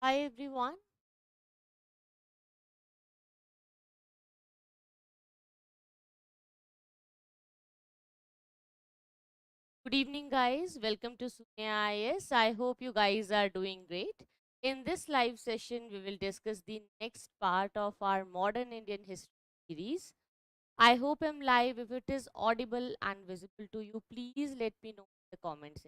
Hi everyone. Good evening, guys. Welcome to Sunya IS. I hope you guys are doing great. In this live session, we will discuss the next part of our modern Indian history series. I hope I'm live. If it is audible and visible to you, please let me know in the comments.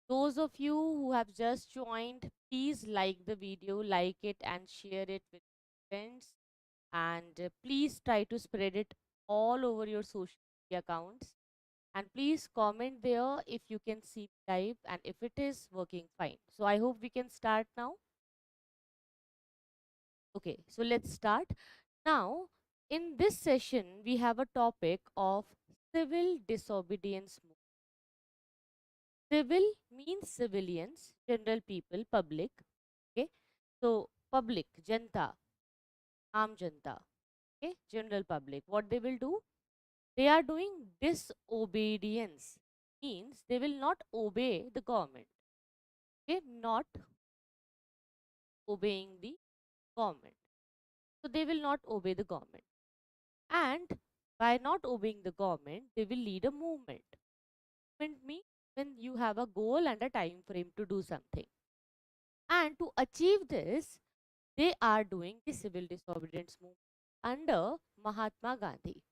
Those of you who have just joined, please like the video, like it, and share it with friends. And please try to spread it all over your social media accounts. And please comment there if you can see live and if it is working fine. So I hope we can start now. Okay, so let's start. Now, in this session, we have a topic of civil disobedience. Civil means civilians, general people, public. Okay, so public, janta, aam janta. Okay, general public. What they will do? They are doing disobedience. Means they will not obey the government. Okay, not obeying the government. So they will not obey the government. And by not obeying the government, they will lead a movement. Movement means when you have a goal and a time frame to do something. And to achieve this, they are doing the civil disobedience movement under Mahatma Gandhi.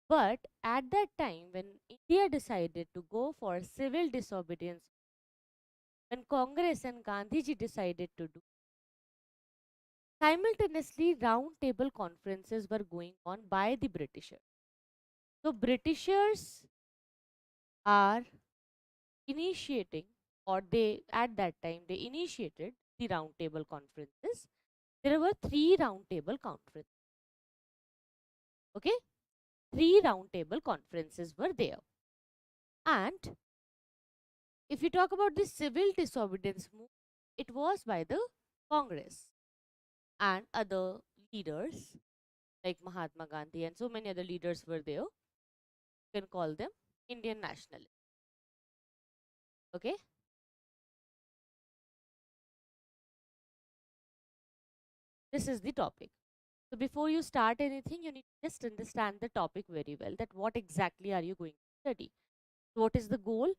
But at that time, when India decided to go for civil disobedience, when Congress and Gandhiji decided to do, simultaneously round table conferences were going on by the Britishers. So Britishers are initiating, or they at that time they initiated the round table conferences. There were three round table conferences. Okay, three round table conferences were there. And if you talk about the civil disobedience movement, it was by the Congress and other leaders like Mahatma Gandhi and so many other leaders were there. You can call them Indian nationalists. Okay, this is the topic. So before you start anything, you need to just understand the topic very well. That what exactly are you going to study? What is the goal?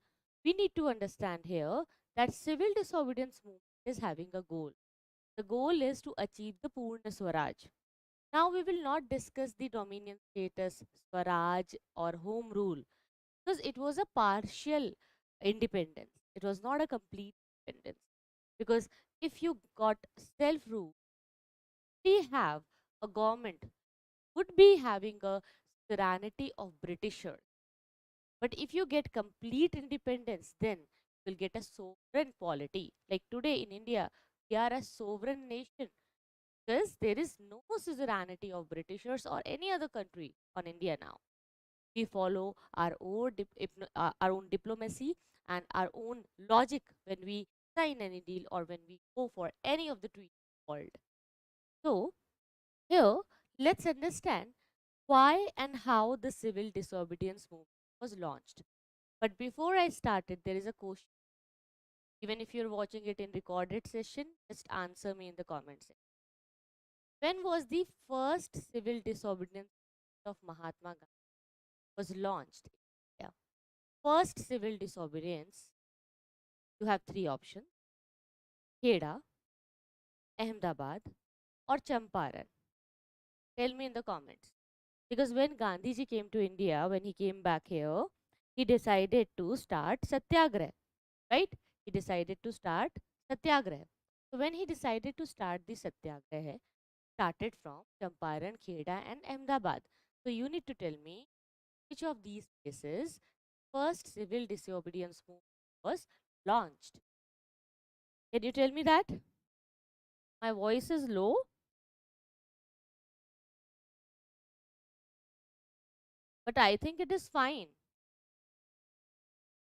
We need to understand here that civil disobedience movement is having a goal. The goal is to achieve the Purna Swaraj. Now we will not discuss the dominion status, Swaraj or home rule because it was a partial independence. It was not a complete independence. Because if you got self rule, we have a government would be having a tyranny of Britishers. But if you get complete independence, then you will get a sovereign polity. Like today in India, we are a sovereign nation because there is no suzerainty of Britishers or any other country on India now. We follow our own diplomacy and our own logic when we sign any deal or when we go for any of the treaties world. So here, let's understand why and how the civil disobedience movement was launched. But before I started, there is a question. Even if you're watching it in recorded session, just answer me in the comment section. When was the first civil disobedience of Mahatma Gandhi was launched? Yeah. First civil disobedience, you have three options: Kheda, Ahmedabad, or Champaran. Tell me in the comments. Because when Gandhiji came to India, when he came back here, he decided to start Satyagraha, right? He decided to start Satyagraha. So when he decided to start the Satyagraha, started from Champaran, Kheda, and Ahmedabad. So you need to tell me which of these places first civil disobedience movement was launched. Can you tell me that? My voice is low, but I think it is fine.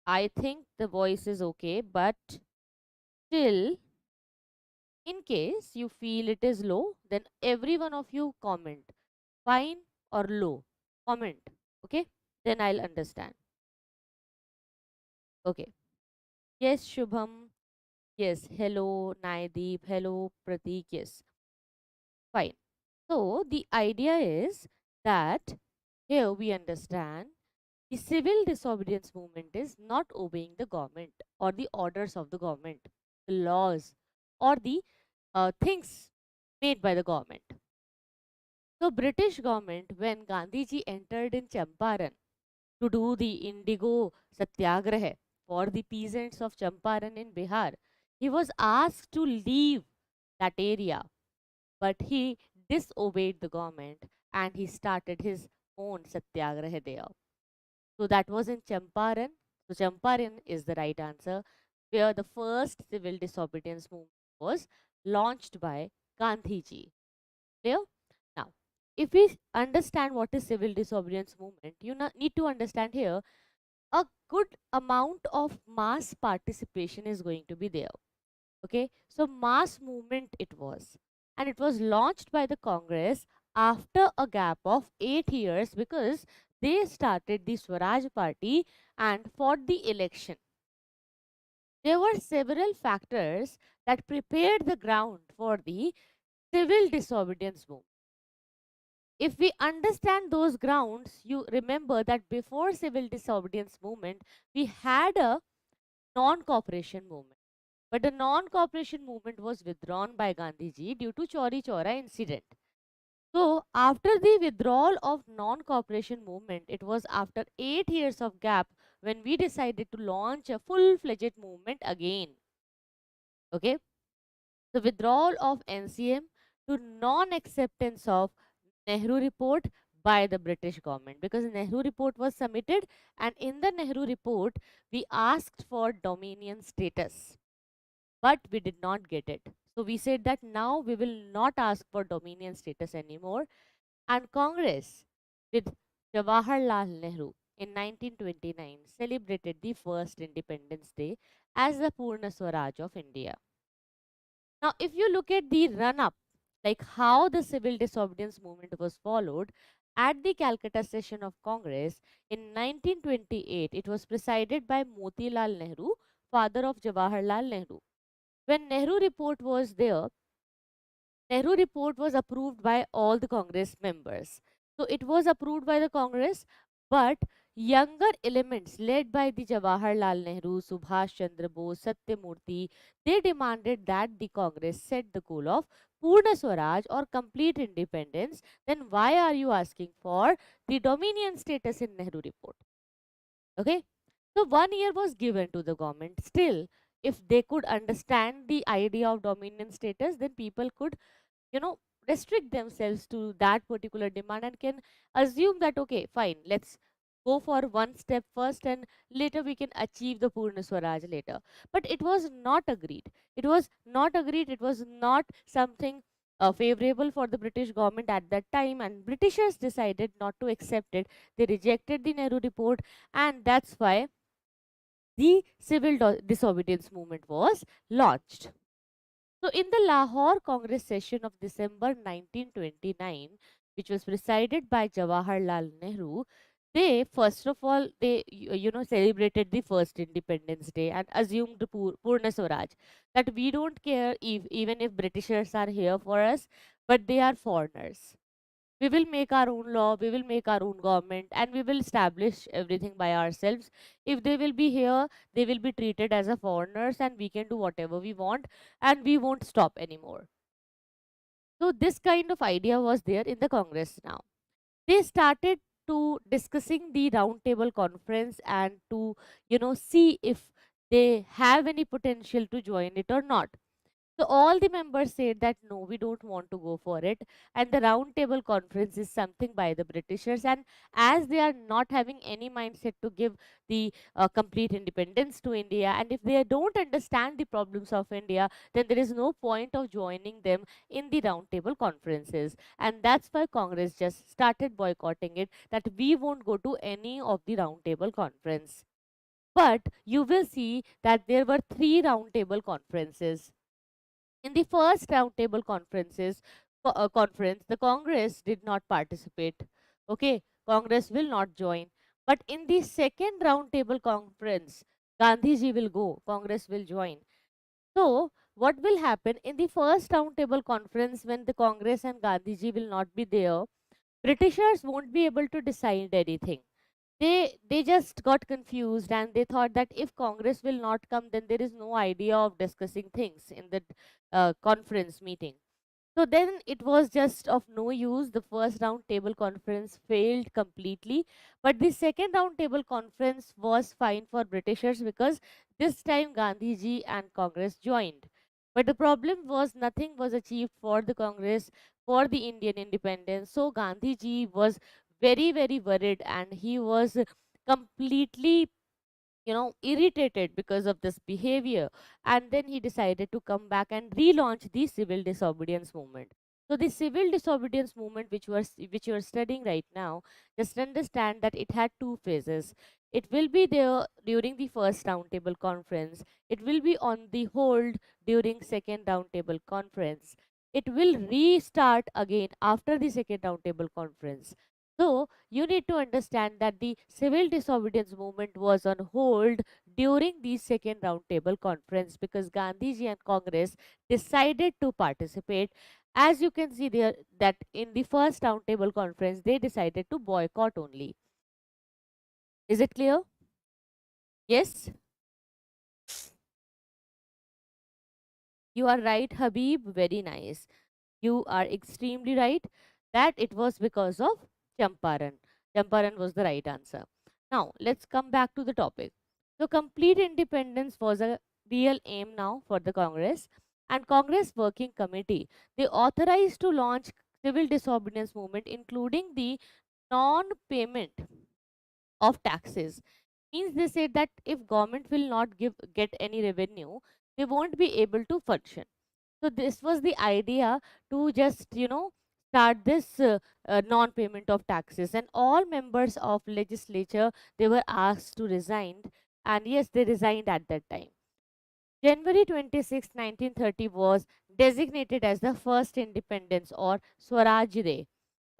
I think the voice is okay, but still, in case you feel it is low, then every one of you comment fine or low. Comment. Okay? then I'll understand. Okay. Yes, Shubham. Yes. Hello, Naideep. Hello, Pratik. Yes. Fine. So the idea is that here we understand the civil disobedience movement is not obeying the government or the orders of the government, the laws or the things made by the government. So British government, when Gandhiji entered in Champaran to do the indigo satyagraha for the peasants of Champaran in Bihar, he was asked to leave that area, but he disobeyed the government and he started his own satyagraha there. So that was in Champaran. So Champaran is the right answer, where the first civil disobedience movement was launched by Gandhiji. Clear? Now, if we understand what is civil disobedience movement, you need to understand here a good amount of mass participation is going to be there. Okay, so mass movement it was, and it was launched by the Congress after a gap of 8 years because they started the Swaraj Party and fought the election. There were several factors that prepared the ground for the civil disobedience movement. If we understand those grounds, you remember that before civil disobedience movement, we had a non-cooperation movement. But the non-cooperation movement was withdrawn by Gandhiji due to Chauri Chaura incident. So after the withdrawal of non-cooperation movement, it was after 8 years of gap when we decided to launch a full-fledged movement again. Okay, the withdrawal of NCM to non-acceptance of Nehru report by the British government, because Nehru report was submitted and in the Nehru report we asked for dominion status, but we did not get it. So we said that now we will not ask for dominion status anymore, and Congress with Jawaharlal Nehru in 1929 celebrated the first Independence Day as the Purna Swaraj of India. Now, if you look at the run up, like how the civil disobedience movement was followed, at the Calcutta session of Congress in 1928, it was presided by Motilal Nehru, father of Jawaharlal Nehru. When Nehru report was there, Nehru report was approved by all the Congress members. So it was approved by the Congress, but younger elements led by the Jawaharlal Nehru, Subhash Chandra Bose, Satyamurthy, they demanded that the Congress set the goal of Purna Swaraj or complete independence. Then why are you asking for the dominion status in Nehru report? Okay, so 1 year was given to the government. Still, if they could understand the idea of dominion status, then people could, you know, restrict themselves to that particular demand and can assume that okay, fine, let's go for one step first and later we can achieve the Purna Swaraj later. But it was not agreed. It was not agreed. It was not something favorable for the British government at that time, and Britishers decided not to accept it. They rejected the Nehru report, and that's why the civil disobedience movement was launched. So, in the Lahore Congress session of December 1929, which was presided by Jawaharlal Nehru, they first of all they celebrated the first Independence Day and assumed Purna Swaraj, that we don't care if even if Britishers are here for us, but they are foreigners. We will make our own law, we will make our own government, and we will establish everything by ourselves. If they will be here, they will be treated as a foreigners, and we can do whatever we want, and we won't stop anymore. So this kind of idea was there in the Congress. Now they started to discussing the round table conference and to see if they have any potential to join it or not. So all the members said that no, we don't want to go for it. And the round table conference is something by the Britishers. And as they are not having any mindset to give the complete independence to India, and if they don't understand the problems of India, then there is no point of joining them in the round table conferences. And that's why Congress just started boycotting it, that we won't go to any of the round table conference. But you will see that there were three round table conferences. In the first roundtable conference, the Congress did not participate. Okay, Congress will not join. But in the second round table conference, Gandhiji will go, Congress will join. So, what will happen in the first round table conference when the Congress and Gandhiji will not be there? Britishers won't be able to decide anything. They just got confused and they thought that if Congress will not come, then there is no idea of discussing things in the conference meeting. So then it was just of no use. The first round table conference failed completely. But the second round table conference was fine for Britishers because this time Gandhiji and Congress joined. But the problem was nothing was achieved for the Congress for the Indian independence. So Gandhiji was very, very worried and he was completely irritated because of this behavior, and then he decided to come back and relaunch the civil disobedience movement. So the civil disobedience movement which you are studying right now, just understand that it had two phases. It will be there during the first roundtable conference, it will be on the hold during second roundtable conference, it will restart again after the second roundtable conference. So you need to understand that the civil disobedience movement was on hold during the second roundtable conference because Gandhiji and Congress decided to participate. As you can see there, that in the first roundtable conference, they decided to boycott only. Is it clear? Yes, you are right, Habib. Very nice. You are extremely right that it was because of Champaran. Champaran was the right answer. Now, let's come back to the topic. So, complete independence was a real aim now for the Congress, and Congress Working Committee, they authorized to launch civil disobedience movement, including the non-payment of taxes. Means they said that if government will not get any revenue, they won't be able to function. So this was the idea to just start this non-payment of taxes, and all members of legislature, they were asked to resign, and yes, they resigned at that time. January 26, 1930 was designated as the first independence or Swaraj Day.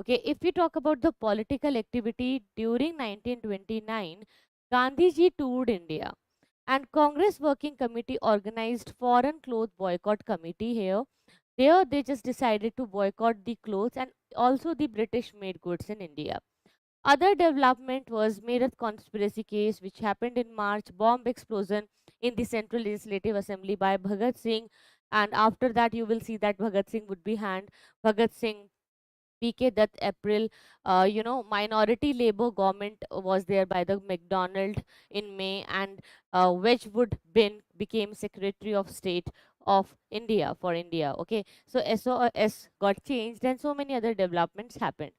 Okay, if we talk about the political activity during 1929, Gandhiji toured India and Congress Working Committee organized foreign cloth boycott committee here. There they just decided to boycott the clothes and also the British made goods in India. Other development was Meerut conspiracy case, which happened in March, bomb explosion in the Central Legislative Assembly by Bhagat Singh. And after that, you will see that Bhagat Singh would be hanged. Bhagat Singh, PK Dutt, April, minority Labour government was there by the MacDonald in May, and Wedgwood Bin became Secretary of State of India for India. Okay, so SOS got changed, and so many other developments happened.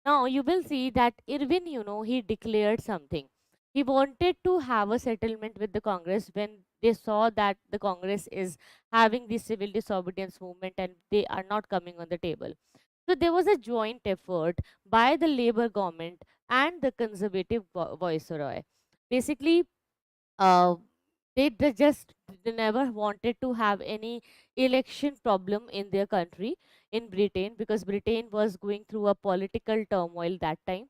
Now you will see that Irwin, he declared something. He wanted to have a settlement with the Congress when they saw that the Congress is having the civil disobedience movement and they are not coming on the table. So there was a joint effort by the Labour government and the Conservative Viceroy. Basically, uh, they just they never wanted to have any election problem in their country in Britain, because Britain was going through a political turmoil that time.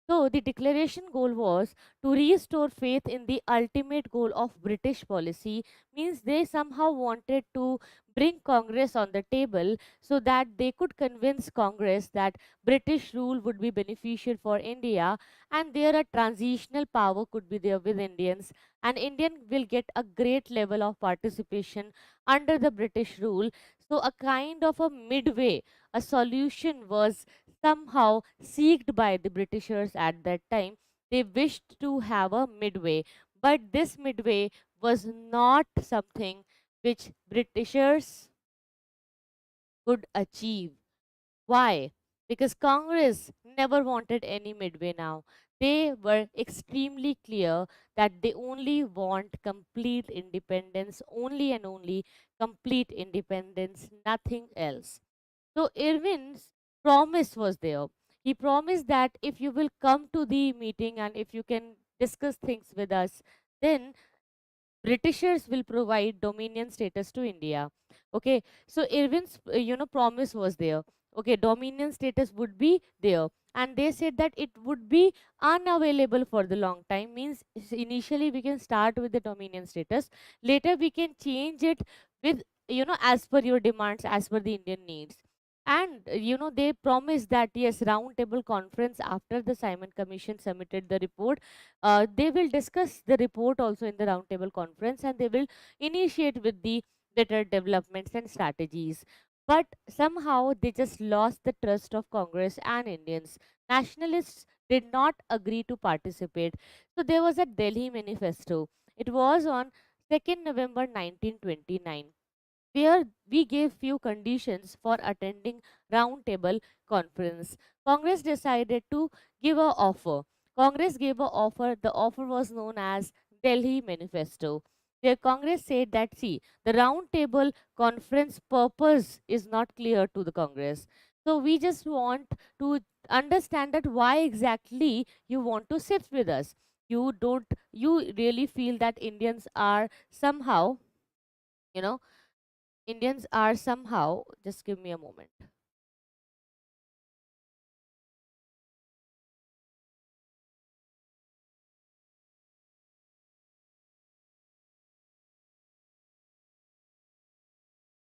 So the declaration goal was to restore faith in the ultimate goal of British policy. Means they somehow wanted to bring Congress on the table so that they could convince Congress that British rule would be beneficial for India, and there a transitional power could be there with Indians, and Indian will get a great level of participation under the British rule. So a kind of a midway, a solution was somehow seeked by the Britishers at that time. They wished to have a midway, but this midway was not something which Britishers could achieve. Why? Because Congress never wanted any midway now. They were extremely clear that they only want complete independence, only and only complete independence, nothing else. So Irwin's promise was there. He promised that if you will come to the meeting and if you can discuss things with us, then Britishers will provide dominion status to India. Okay, so Irwin's promise was there. Okay, dominion status would be there. and they said that it would be unavailable for the long time. Means initially we can start with the dominion status, later we can change it with, as per your demands, as per the Indian needs. And they promised that yes, round table conference after the Simon Commission submitted the report, they will discuss the report also in the round table conference, and they will initiate with the better developments and strategies. But somehow they just lost the trust of Congress and Indians. Nationalists did not agree to participate. So there was a Delhi manifesto. It was on 2nd November 1929, where we gave few conditions for attending round table conference. Congress decided to give a offer. Congress gave a offer. The offer was known as Delhi Manifesto. Where Congress said that, see, the round table conference purpose is not clear to the Congress. So we just want to understand that why exactly you want to sit with us. You really feel that Indians are somehow, you know, Indians are somehow, just give me a moment.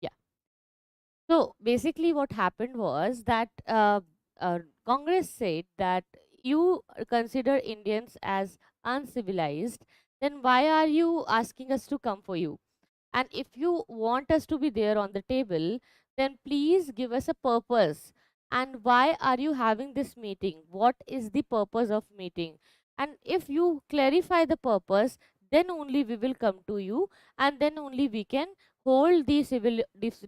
Yeah. So basically, what happened was that Congress said that you consider Indians as uncivilized, then why are you asking us to come for you? And if you want us to be there on the table, then please give us a purpose. And why are you having this meeting? What is the purpose of meeting? And if you clarify the purpose, then only we will come to you, and then only we can hold the civil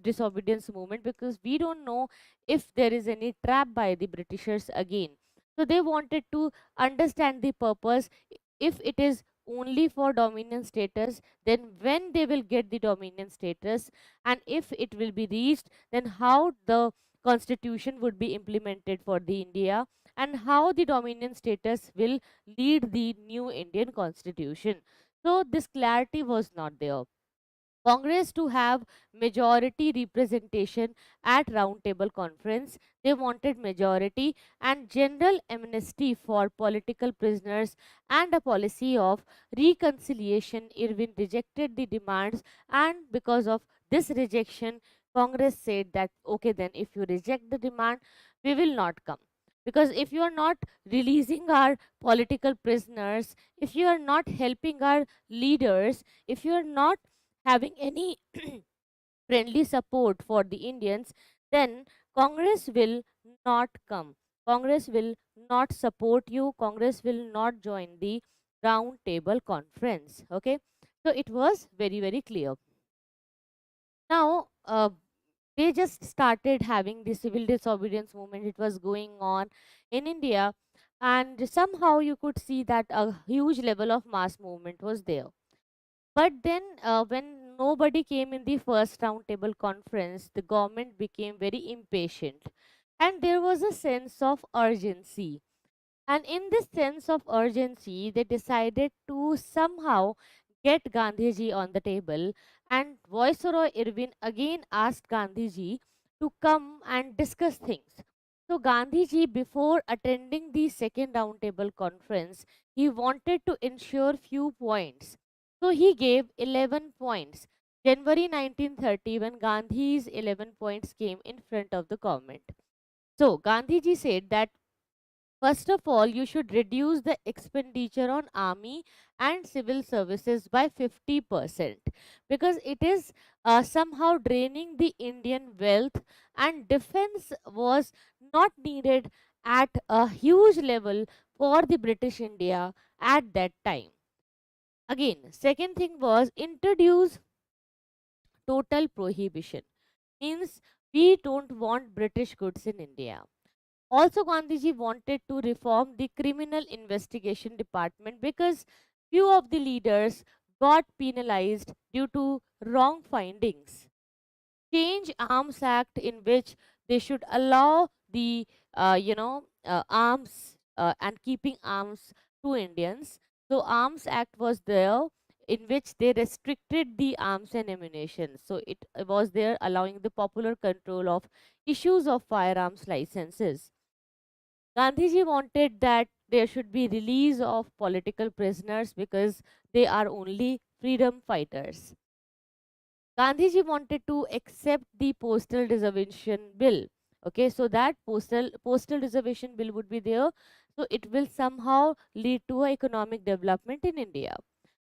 disobedience movement, because we don't know if there is any trap by the Britishers again. So they wanted to understand the purpose. If it is only for dominion status, then when they will get the dominion status, and if it will be reached, then how the constitution would be implemented for the India, and how the dominion status will lead the new Indian constitution. So this clarity was not there. Congress to have majority representation at roundtable conference. They wanted majority and general amnesty for political prisoners and a policy of reconciliation. Irwin rejected the demands, and because of this rejection, Congress said that okay, then if you reject the demand, we will not come. Because if you are not releasing our political prisoners, if you are not helping our leaders, if you are not having any friendly support for the Indians, then Congress will not come. Congress will not support you. Congress will not join the round table conference. Okay. So it was very, very clear. Now, they just started having the civil disobedience movement. It was going on in India, and somehow you could see that a huge level of mass movement was there. But then, when nobody came in the first roundtable conference, the government became very impatient, and there was a sense of urgency. And in this sense of urgency, they decided to somehow get Gandhiji on the table. And Viceroy Irwin again asked Gandhiji to come and discuss things. So, Gandhiji, before attending the second roundtable conference, he wanted to ensure few points. So, he gave 11 points. January 1930, when Gandhi's 11 points came in front of the government. So, Gandhiji said that first of all, you should reduce the expenditure on army and civil services by 50%, because it is somehow draining the Indian wealth, and defense was not needed at a huge level for the British India at that time. Again, second thing was introduce total prohibition. Means we don't want British goods in India. Also, Gandhiji wanted to reform the criminal investigation department, because few of the leaders got penalized due to wrong findings. Change Arms Act, in which they should allow the arms and keeping arms to Indians. So Arms Act was there, in which they restricted the arms and ammunition. So it was there allowing the popular control of issues of firearms licenses. Gandhiji wanted that there should be release of political prisoners because they are only freedom fighters. Gandhiji wanted to accept the postal reservation bill. Okay, so that postal reservation bill would be there, so it will somehow lead to a economic development in India.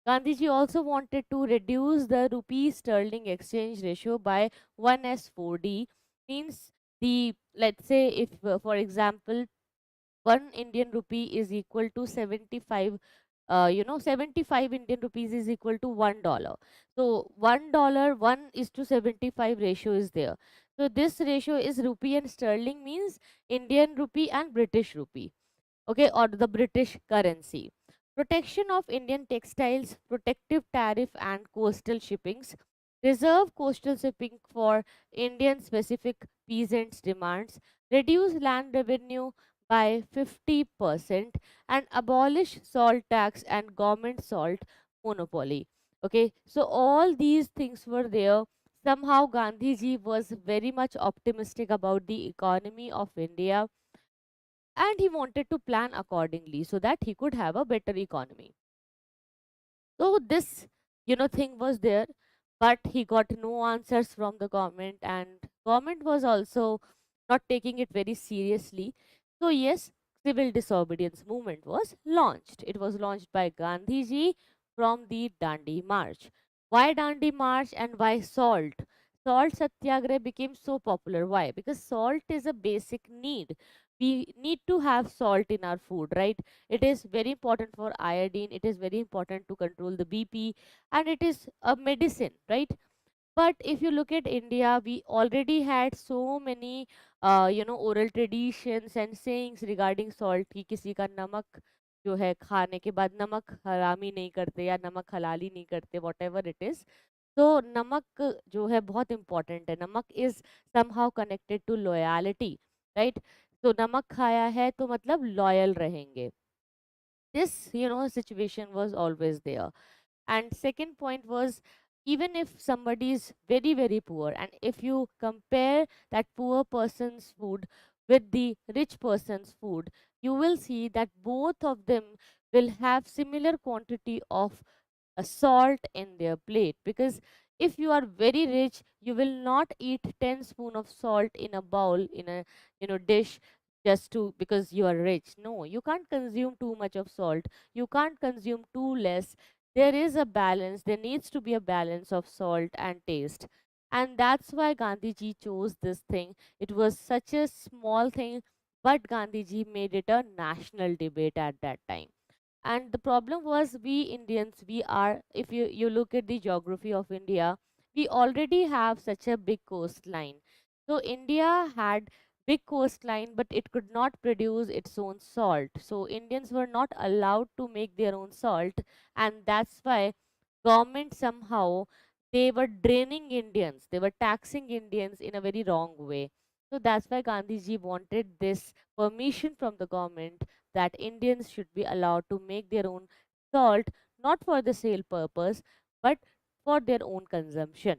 Gandhiji also wanted to reduce the rupee sterling exchange ratio by 1s4d, means the, let's say if for example 1 Indian rupee is equal to 75, 75 Indian rupees is equal to $1. So $1, 1 is to 75 ratio is there. So this ratio is rupee and sterling, means Indian rupee and British rupee, okay, or the British currency. Protection of Indian textiles, protective tariff and coastal shippings, reserve coastal shipping for Indian specific peasants demands, reduce land revenue by 50% and abolish salt tax and government salt monopoly. Okay, so all these things were there. Somehow Gandhiji was very much optimistic about the economy of India, and he wanted to plan accordingly so that he could have a better economy. So this, thing was there, but he got no answers from the government, and government was also not taking it very seriously. So yes, civil disobedience movement was launched. It was launched by Gandhiji from the Dandi March. Why Dandi March and why salt? Salt satyagrah became so popular. Why? Because salt is a basic need. We need to have salt in our food, right? It is very important for iodine, it is very important to control the BP, and it is a medicine, right? But if you look at India, we already had so many oral traditions and sayings regarding salt कि किसी का नमक जो है खाने के बाद नमक हरामी नहीं करते या नमक हलाली नहीं करते, whatever it is. तो नमक जो है बहुत important है. नमक is somehow connected to loyalty, right? तो नमक खाया है तो मतलब loyal रहेंगे. This situation was always there. And second point was, even if somebody is very very poor, and if you compare that poor person's food with the rich person's food, you will see that both of them will have similar quantity of salt in their plate. Because if you are very rich, you will not eat 10 spoon of salt in a bowl, in a dish, just to because you are rich. No, you can't consume too much of salt, you can't consume too less. There is a balance, there needs to be a balance of salt and taste. And that's why Gandhiji chose this thing. It was such a small thing, but Gandhiji made it a national debate at that time. And the problem was, we Indians, we are, if you look at the geography of India, we already have such a big coastline. So India had big coastline, but it could not produce its own salt, so Indians were not allowed to make their own salt. And that's why government somehow, they were draining Indians, they were taxing Indians in a very wrong way. So that's why Gandhiji wanted this permission from the government that Indians should be allowed to make their own salt, not for the sale purpose, but for their own consumption.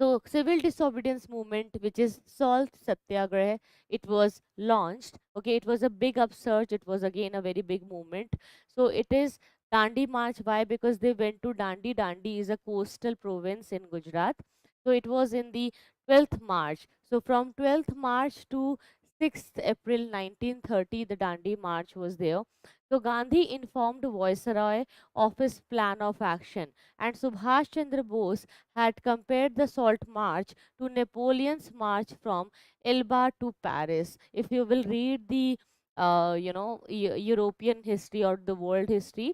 So, civil disobedience movement, which is Salt Satyagrah, it was launched. Okay, it was a big upsurge. It was again a very big movement. So, it is Dandi March. Why? Because they went to Dandi. Dandi is a coastal province in Gujarat. So, it was in the 12th March. So, from 12th March to 6th April 1930, the Dandi March was there. So, Gandhi informed Viceroy of his plan of action, and Subhash Chandra Bose had compared the Salt March to Napoleon's march from Elba to Paris. If you will read the European history or the world history,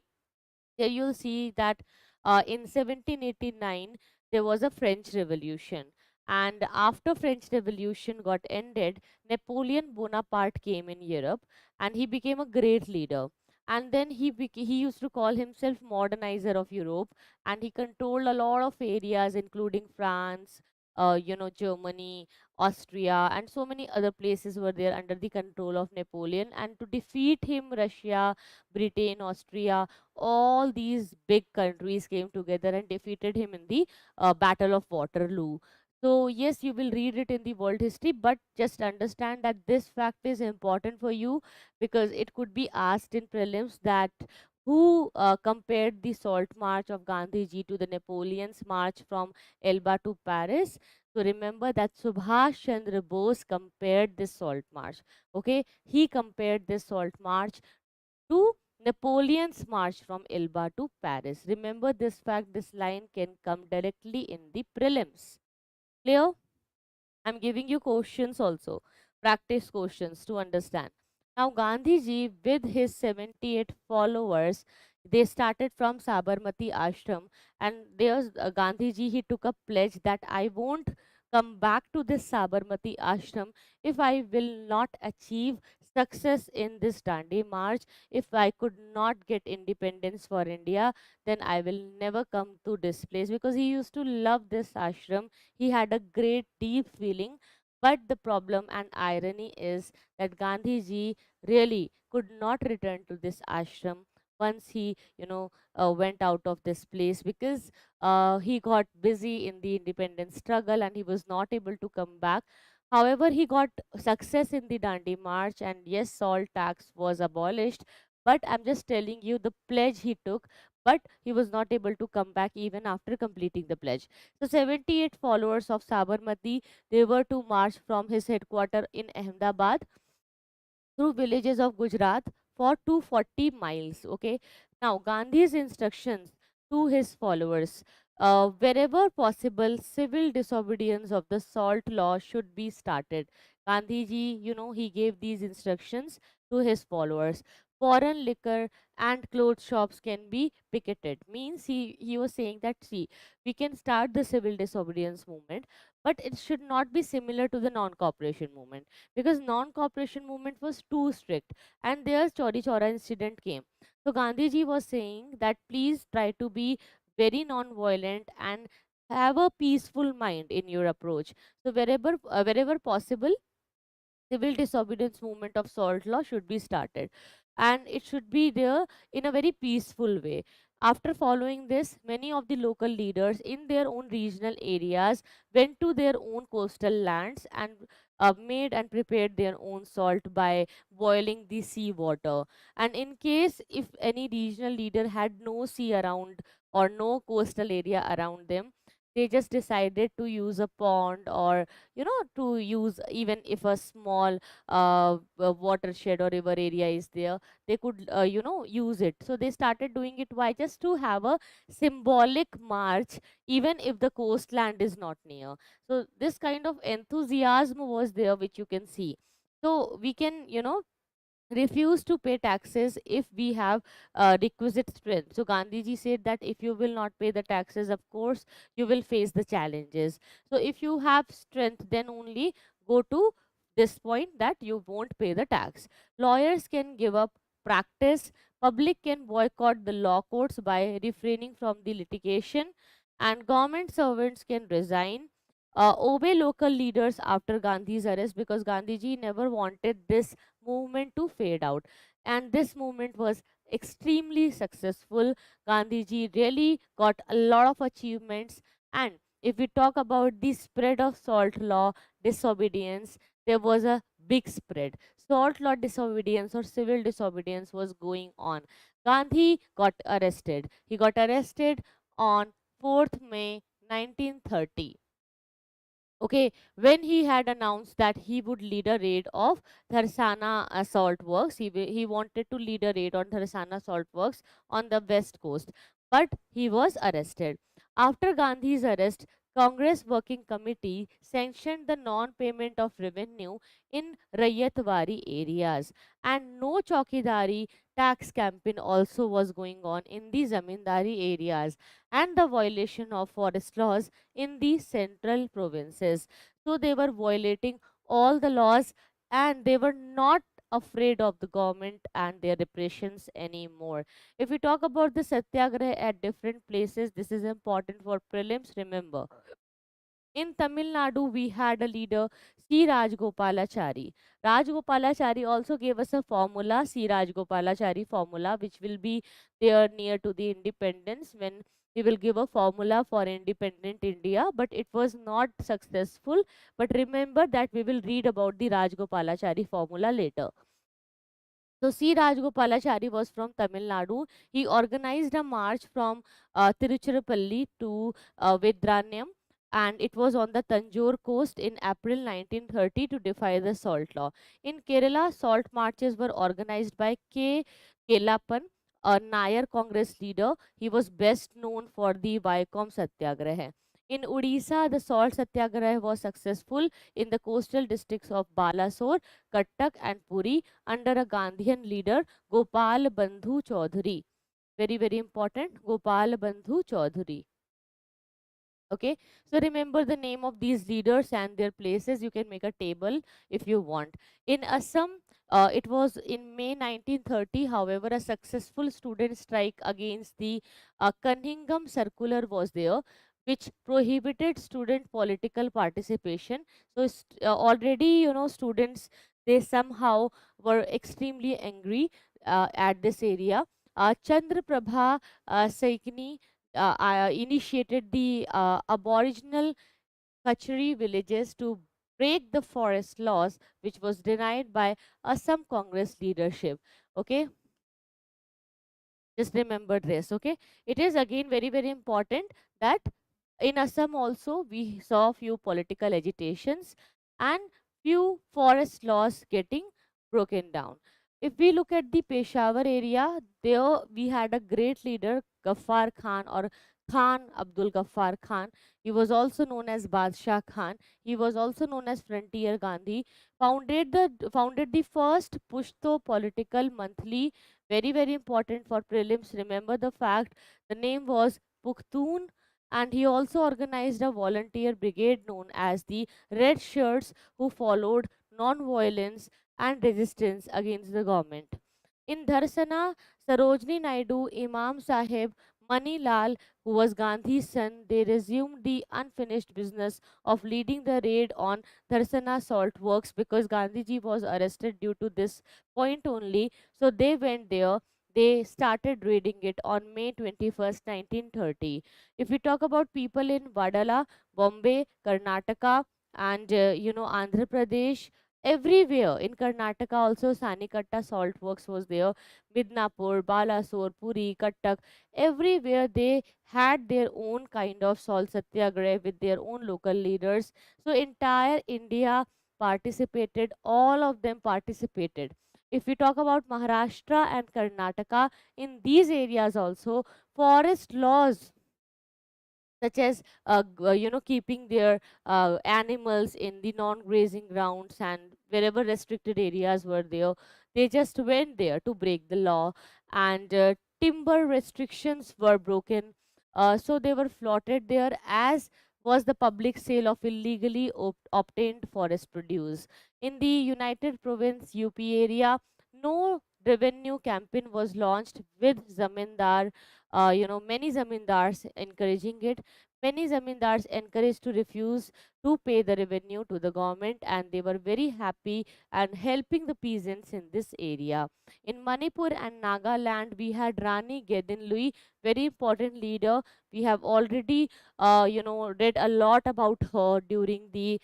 there you'll see that in 1789 there was a French Revolution, and after French Revolution got ended, Napoleon Bonaparte came in Europe, and he became a great leader. And then he used to call himself modernizer of Europe, and he controlled a lot of areas including France, Germany, Austria, and so many other places were there under the control of Napoleon. And to defeat him, Russia, Britain, Austria, all these big countries came together and defeated him in the Battle of Waterloo. So yes, you will read it in the world history, but just understand that this fact is important for you because it could be asked in prelims that who compared the salt march of Gandhi ji to the Napoleon's march from Elba to Paris. So remember that Subhash Chandra Bose compared this salt march. Okay, he compared this salt march to Napoleon's march from Elba to Paris. Remember this fact, this line can come directly in the prelims. Clear? I'm giving you questions also, practice questions to understand. Now, Gandhiji, with his 78 followers, they started from Sabarmati Ashram, and there's Gandhiji. He took a pledge that I won't come back to this Sabarmati Ashram if I will not achieve success in this Dandi March. If I could not get independence for India, then I will never come to this place, because he used to love this ashram. He had a great deep feeling. But the problem and irony is that Gandhi ji really could not return to this ashram once he, went out of this place, because he got busy in the independence struggle and he was not able to come back. However, he got success in the Dandi March, and yes, salt tax was abolished. But I'm just telling you the pledge he took, but he was not able to come back even after completing the pledge. So 78 followers of Sabarmati, they were to march from his headquarters in Ahmedabad through villages of Gujarat for 240 miles. Okay. Now, Gandhi's instructions to his followers, wherever possible, civil disobedience of the salt law should be started. Gandhiji, he gave these instructions to his followers. Foreign liquor and clothes shops can be picketed. Means he was saying that, see, we can start the civil disobedience movement, but it should not be similar to the non-cooperation movement, because non-cooperation movement was too strict, and their Chauri Chaura incident came. So Gandhiji was saying that please try to be very non-violent and have a peaceful mind in your approach. So wherever possible, civil disobedience movement of salt law should be started, and it should be there in a very peaceful way. After following this, many of the local leaders in their own regional areas went to their own coastal lands and made and prepared their own salt by boiling the sea water. And in case if any regional leader had no sea around or no coastal area around them, they just decided to use a pond, or to use, even if a small watershed or river area is there, they could use it. So they started doing it. Why? Just to have a symbolic march, even if the coastland is not near. So this kind of enthusiasm was there, which you can see. So we can refuse to pay taxes if we have requisite strength. So Gandhiji said that if you will not pay the taxes, of course you will face the challenges. So if you have strength, then only go to this point that you won't pay the tax. Lawyers can give up practice, public can boycott the law courts by refraining from the litigation, and government servants can resign. Obey local leaders after Gandhi's arrest, because Gandhiji never wanted this movement to fade out. And this movement was extremely successful. Gandhiji really got a lot of achievements. And if we talk about the spread of salt law disobedience, there was a big spread. Salt law disobedience or civil disobedience was going on. Gandhi got arrested. He got arrested on 4th May 1930. Okay, when he had announced that he would lead a raid of Dharsana Salt Works, he wanted to lead a raid on Dharsana Salt Works on the west coast, but he was arrested. After Gandhi's arrest, Congress Working Committee sanctioned the non-payment of revenue in Rayatwari areas, and no chowkidari tax campaign also was going on in the zamindari areas, and the violation of forest laws in the central provinces. So they were violating all the laws, and they were not afraid of the government and their repressions anymore. If we talk about the satyagraha at different places, this is important for prelims. Remember, in Tamil Nadu, we had a leader, C. Rajgopalachari. Rajgopalachari also gave us a formula, C. Rajgopalachari formula, which will be there near to the independence when we will give a formula for independent India, but it was not successful. But remember that we will read about the Rajgopalachari formula later. So C. Rajgopalachari was from Tamil Nadu. He organized a march from Tiruchirappalli to Vedranyam, and it was on the Tanjore coast in April 1930 to defy the salt law. In Kerala, salt marches were organized by K. Kelappan, a Nayar Congress leader. He was best known for the Vaikom Satyagraha. In Odisha, the salt satyagraha was successful in the coastal districts of Balasore, Kattak, and Puri under a Gandhian leader, Gopal Bandhu Chaudhary. Very, very important, Gopal Bandhu Chaudhary. Okay, so remember the name of these leaders and their places. You can make a table if you want. In Assam, it was in May 1930. However, a successful student strike against the Cunningham Circular was there, which prohibited student political participation. So already, students, they somehow were extremely angry at this area. Chandra Prabha Saikni initiated the aboriginal Kachari villages to break the forest laws, which was denied by Assam Congress leadership. Okay, just remember this. Okay, it is again very, very important that in Assam also we saw few political agitations and few forest laws getting broken down. If we look at the Peshawar area, there we had a great leader, Ghaffar Khan, or Khan Abdul Ghaffar Khan. He was also known as Badshah Khan. He was also known as Frontier Gandhi. Founded the first Pushto political monthly. Very, very important for prelims. Remember the fact, the name was Pukhtun, and he also organized a volunteer brigade known as the Red Shirts, who followed non-violence and resistance against the government. In Dharsana, Sarojini Naidu, Imam Sahib, Mani Lal, who was Gandhi's son, they resumed the unfinished business of leading the raid on Dharsana salt works because Gandhiji was arrested due to this point only. So they went there. They started raiding it on May 21st, 1930. If we talk about people in Vadala, Bombay, Karnataka, and Andhra Pradesh, everywhere in Karnataka also Sanikatta salt works was there. Midnapur, Balasore, Puri, Kattak, everywhere they had their own kind of salt satyagraha with their own local leaders. So entire India participated, all of them participated. If we talk about Maharashtra and Karnataka, in these areas also forest laws such as keeping their animals in the non-grazing grounds and wherever restricted areas were there, they just went there to break the law, and timber restrictions were broken, so they were floated there, as was the public sale of illegally obtained forest produce. In the United Province UP area, no revenue campaign was launched with zamindar, many zamindars encouraging it. Many zamindars encouraged to refuse to pay the revenue to the government, and they were very happy and helping the peasants in this area. In Manipur and Nagaland, we had Rani Gedinlui, very important leader. We have already, read a lot about her during the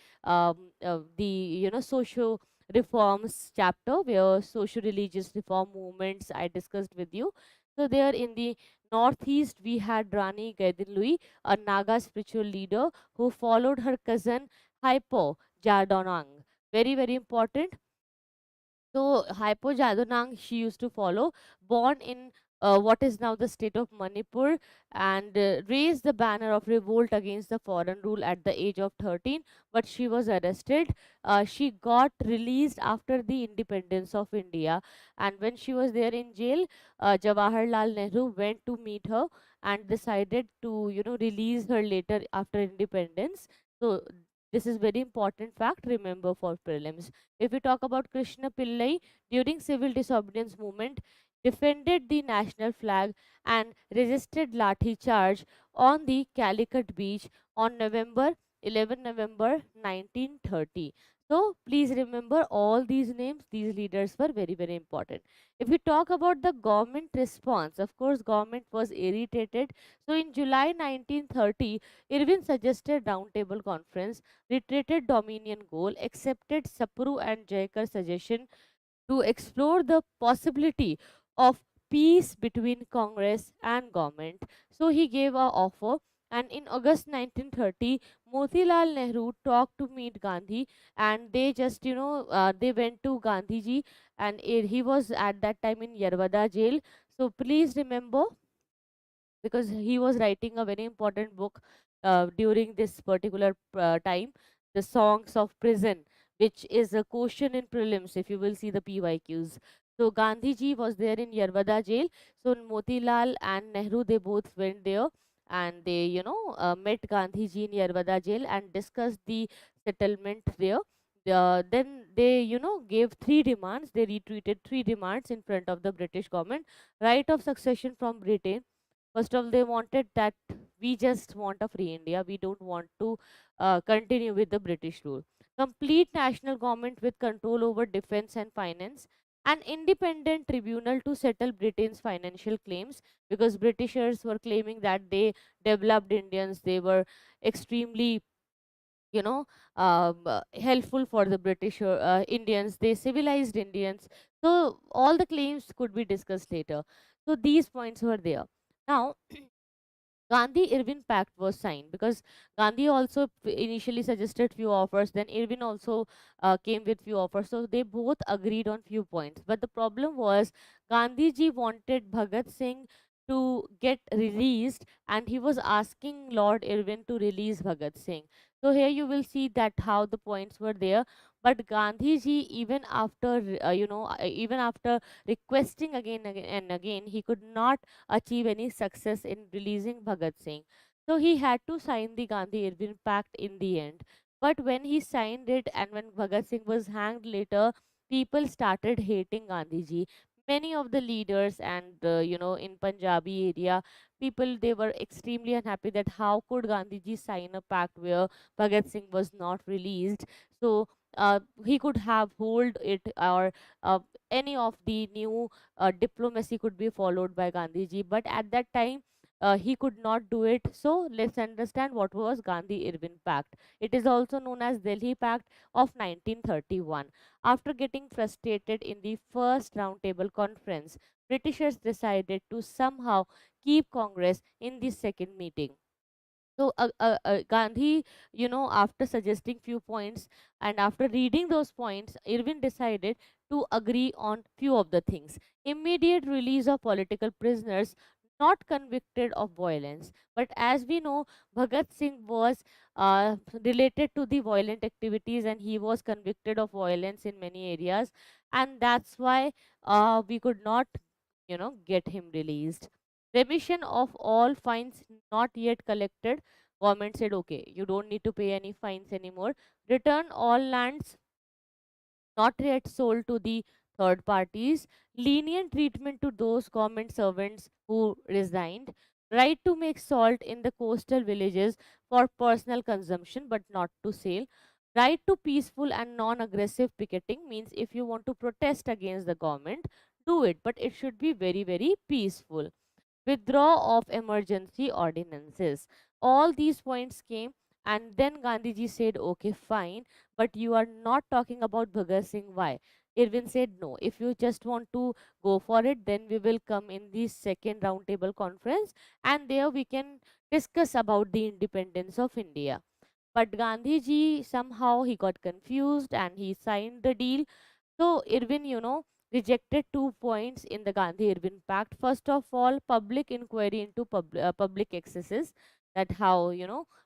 socio reforms chapter, where social religious reform movements I discussed with you. So there in the northeast, we had Rani Gaidinlui, a Naga spiritual leader who followed her cousin Hypo Jadonang. Very, very important. So Hypo Jadonang, she used to follow, born in what is now the state of Manipur, and raised the banner of revolt against the foreign rule at the age of 13. But she was arrested. She got released after the independence of India, and when she was there in jail, Jawaharlal Nehru went to meet her and decided to release her later after independence. So this is very important fact. Remember for prelims. If we talk about Krishna Pillai, during civil disobedience movement, defended the national flag and resisted lathi charge on the Calicut beach on November 11 November 1930. So please remember all these names. These leaders were very, very important. If we talk about the government response, of course, government was irritated. So in July 1930, Irwin suggested roundtable conference, reiterated Dominion goal, accepted Sapru and Jayakar suggestion to explore the possibility of peace between Congress and government. So he gave a offer, and in August 1930, Motilal Nehru talked to meet Gandhi, and they just they went to Gandhiji, and he was at that time in Yerwada jail. So please remember, because he was writing a very important book during this particular time, the Songs of Prison, which is a question in prelims if you will see the PYQs. So Gandhiji was there in Yerwada jail. So Motilal and Nehru, they both went there, and they met Gandhiji in Yerwada jail and discussed the settlement there. Then they gave three demands. They retreated three demands in front of the British government: right of succession from Britain. First of all, they wanted that we just want a free India. We don't want to continue with the British rule. Complete national government with control over defense and finance. An independent tribunal to settle Britain's financial claims, because Britishers were claiming that they developed Indians. They were extremely helpful for the British Indians. They civilized Indians. So all the claims could be discussed later. So these points were there. Now, Gandhi Irwin Pact was signed, because Gandhi also initially suggested few offers, then Irwin also came with few offers. So they both agreed on few points. But the problem was Gandhiji wanted Bhagat Singh to get released, and he was asking Lord Irwin to release Bhagat Singh. So here you will see that how the points were there. But Gandhiji, even after even after requesting again and again, he could not achieve any success in releasing Bhagat Singh. So he had to sign the Gandhi Irwin Pact in the end. But when he signed it and when Bhagat Singh was hanged later, people started hating Gandhiji. Many of the leaders and in Punjabi area, people, they were extremely unhappy that how could Gandhiji sign a pact where Bhagat Singh was not released. So he could have hold it, or any of the new diplomacy could be followed by Gandhiji, but at that time he could not do it. So let's understand what was Gandhi Irwin Pact. It is also known as Delhi Pact of 1931. After getting frustrated in the first roundtable conference, Britishers decided to somehow keep Congress in the second meeting. So Gandhi, after suggesting few points and after reading those points, Irwin decided to agree on few of the things. Immediate release of political prisoners not convicted of violence. But as we know, Bhagat Singh was related to the violent activities, and he was convicted of violence in many areas, and that's why we could not get him released. Remission of all fines not yet collected. Government said, okay, you don't need to pay any fines anymore. Return all lands not yet sold to the third parties. Lenient treatment to those government servants who resigned. Right to make salt in the coastal villages for personal consumption but not to sale. Right to peaceful and non aggressive picketing means if you want to protest against the government, do it, but it should be very, very peaceful. Withdraw of emergency ordinances. All these points came, and then Gandhiji said, okay, fine, but you are not talking about Bhagat Singh. Why? Irwin said, no, if you just want to go for it, then we will come in the second roundtable conference, and there we can discuss about the independence of India. But Gandhiji, somehow he got confused and he signed the deal. So Irwin, rejected 2 points in the Gandhi Irwin Pact. First of all, public inquiry into public excesses, that how,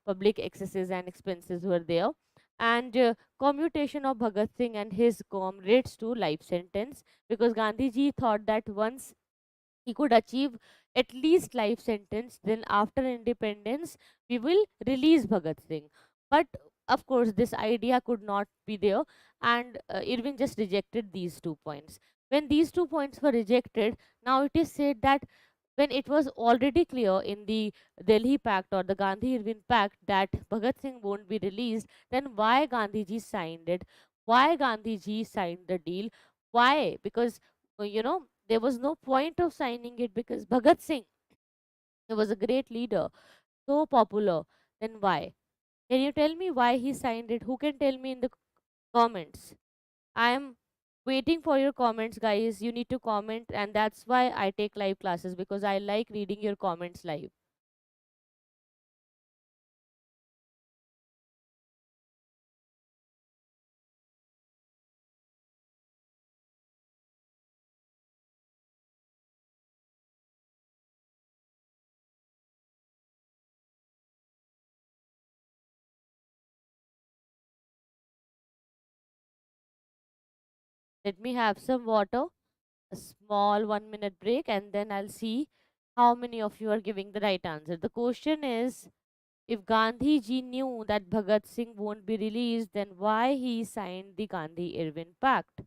public excesses and expenses were there. And commutation of Bhagat Singh and his comrades to life sentence, because Gandhiji thought that once he could achieve at least life sentence, then after independence we will release Bhagat Singh. But of course this idea could not be there, and Irving just rejected these 2 points. When these 2 points were rejected, now it is said that when it was already clear in the Delhi Pact or the Gandhi Irwin Pact that Bhagat Singh won't be released, then why Gandhiji signed it? Why Gandhiji signed the deal? Why? Because there was no point of signing it because Bhagat Singh, he was a great leader, so popular. Then why? Can you tell me why he signed it? Who can tell me in the comments? I am waiting for your comments, guys. You need to comment, and that's why I take live classes because I like reading your comments live. Let me have some water, a small 1 minute break, and then I'll see how many of you are giving the right answer. The question is, if Gandhi ji knew that Bhagat Singh won't be released, then why he signed the Gandhi Irwin Pact?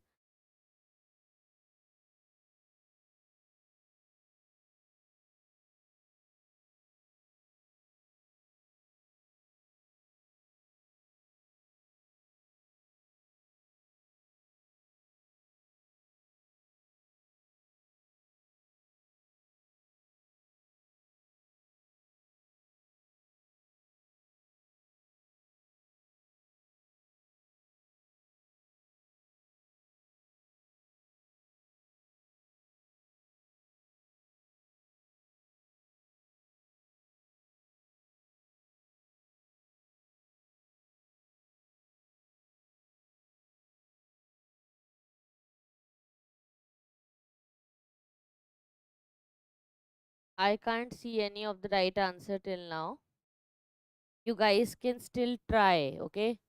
I can't see any of the right answer till now. You guys can still try, okay?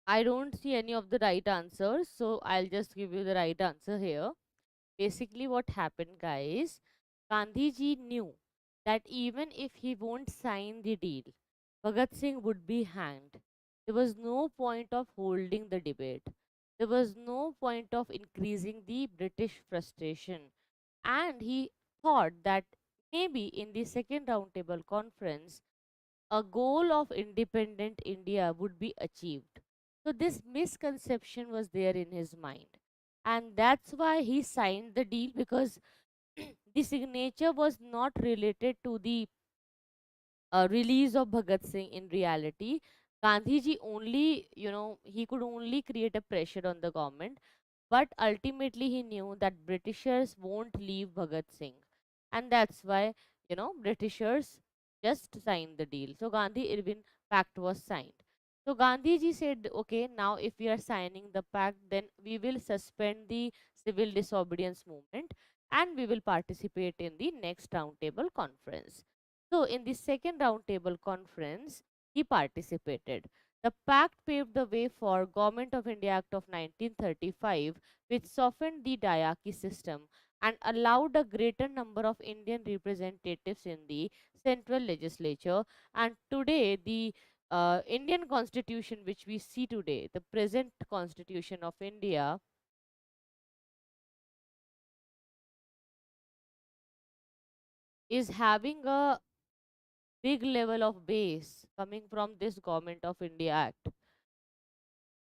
I don't see any of the right answers, so I'll just give you the right answer here. Basically, what happened, guys, Gandhiji knew that even if he won't sign the deal, Bhagat Singh would be hanged. There was no point of holding the debate. There was no point of increasing the British frustration. And he thought that maybe in the second roundtable conference, a goal of independent India would be achieved. So, this misconception was there in his mind. And that's why he signed the deal because the signature was not related to the release of Bhagat Singh in reality. Gandhiji only, he could only create a pressure on the government, but ultimately he knew that Britishers won't leave Bhagat Singh. And that's why, Britishers just signed the deal. So Gandhi Irwin Pact was signed. So Gandhiji said, okay, now if we are signing the pact, then we will suspend the civil disobedience movement and we will participate in the next roundtable conference. So in the second roundtable conference, he participated. The pact paved the way for Government of India Act of 1935, which softened the Dayaki system and allowed a greater number of Indian representatives in the central legislature. And today, the Indian constitution, which we see today, the present constitution of India, is having a big level of base coming from this Government of India Act,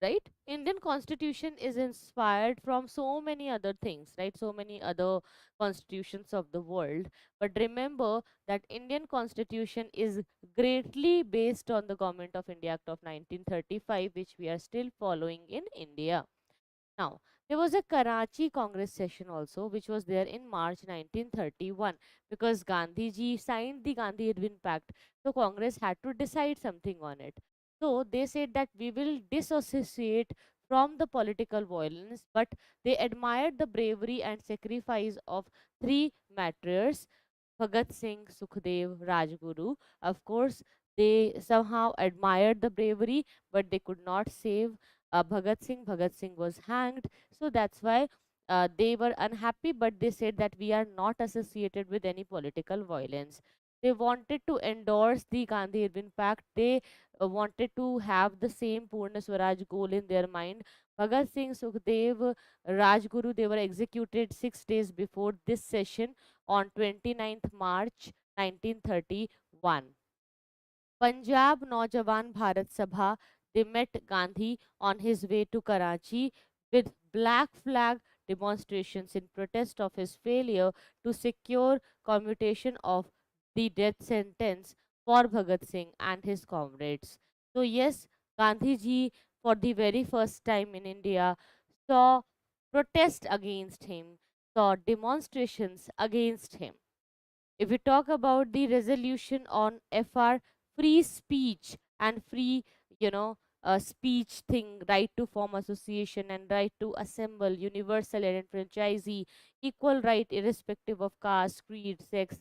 right? Indian constitution is inspired from so many other things, right? So many other constitutions of the world, but remember that Indian constitution is greatly based on the Government of India Act of 1935, which we are still following in India. Now, there was a Karachi Congress session also, which was there in March 1931 because Gandhiji signed the Gandhi Irwin Pact. So, Congress had to decide something on it. So, they said that we will disassociate from the political violence, but they admired the bravery and sacrifice of three martyrs: Bhagat Singh, Sukhdev, Rajguru. Of course, they somehow admired the bravery, but they could not save Bhagat Singh. Bhagat Singh was hanged. So that's why they were unhappy, but they said that we are not associated with any political violence. They wanted to endorse the Gandhi Irvin Pact. They wanted to have the same Purna Swaraj goal in their mind. Bhagat Singh, Sukhdev, Rajguru, they were executed 6 days before this session on 29th March 1931. Punjab Naujawan Bharat Sabha, they met Gandhi on his way to Karachi with black flag demonstrations in protest of his failure to secure commutation of the death sentence for Bhagat Singh and his comrades. So yes, Gandhi ji for the very first time in India saw protest against him, saw demonstrations against him. If we talk about the resolution on FR, free speech and free, you know, speech thing, right to form association and right to assemble, universal and franchisee, equal right irrespective of caste, creed, sex,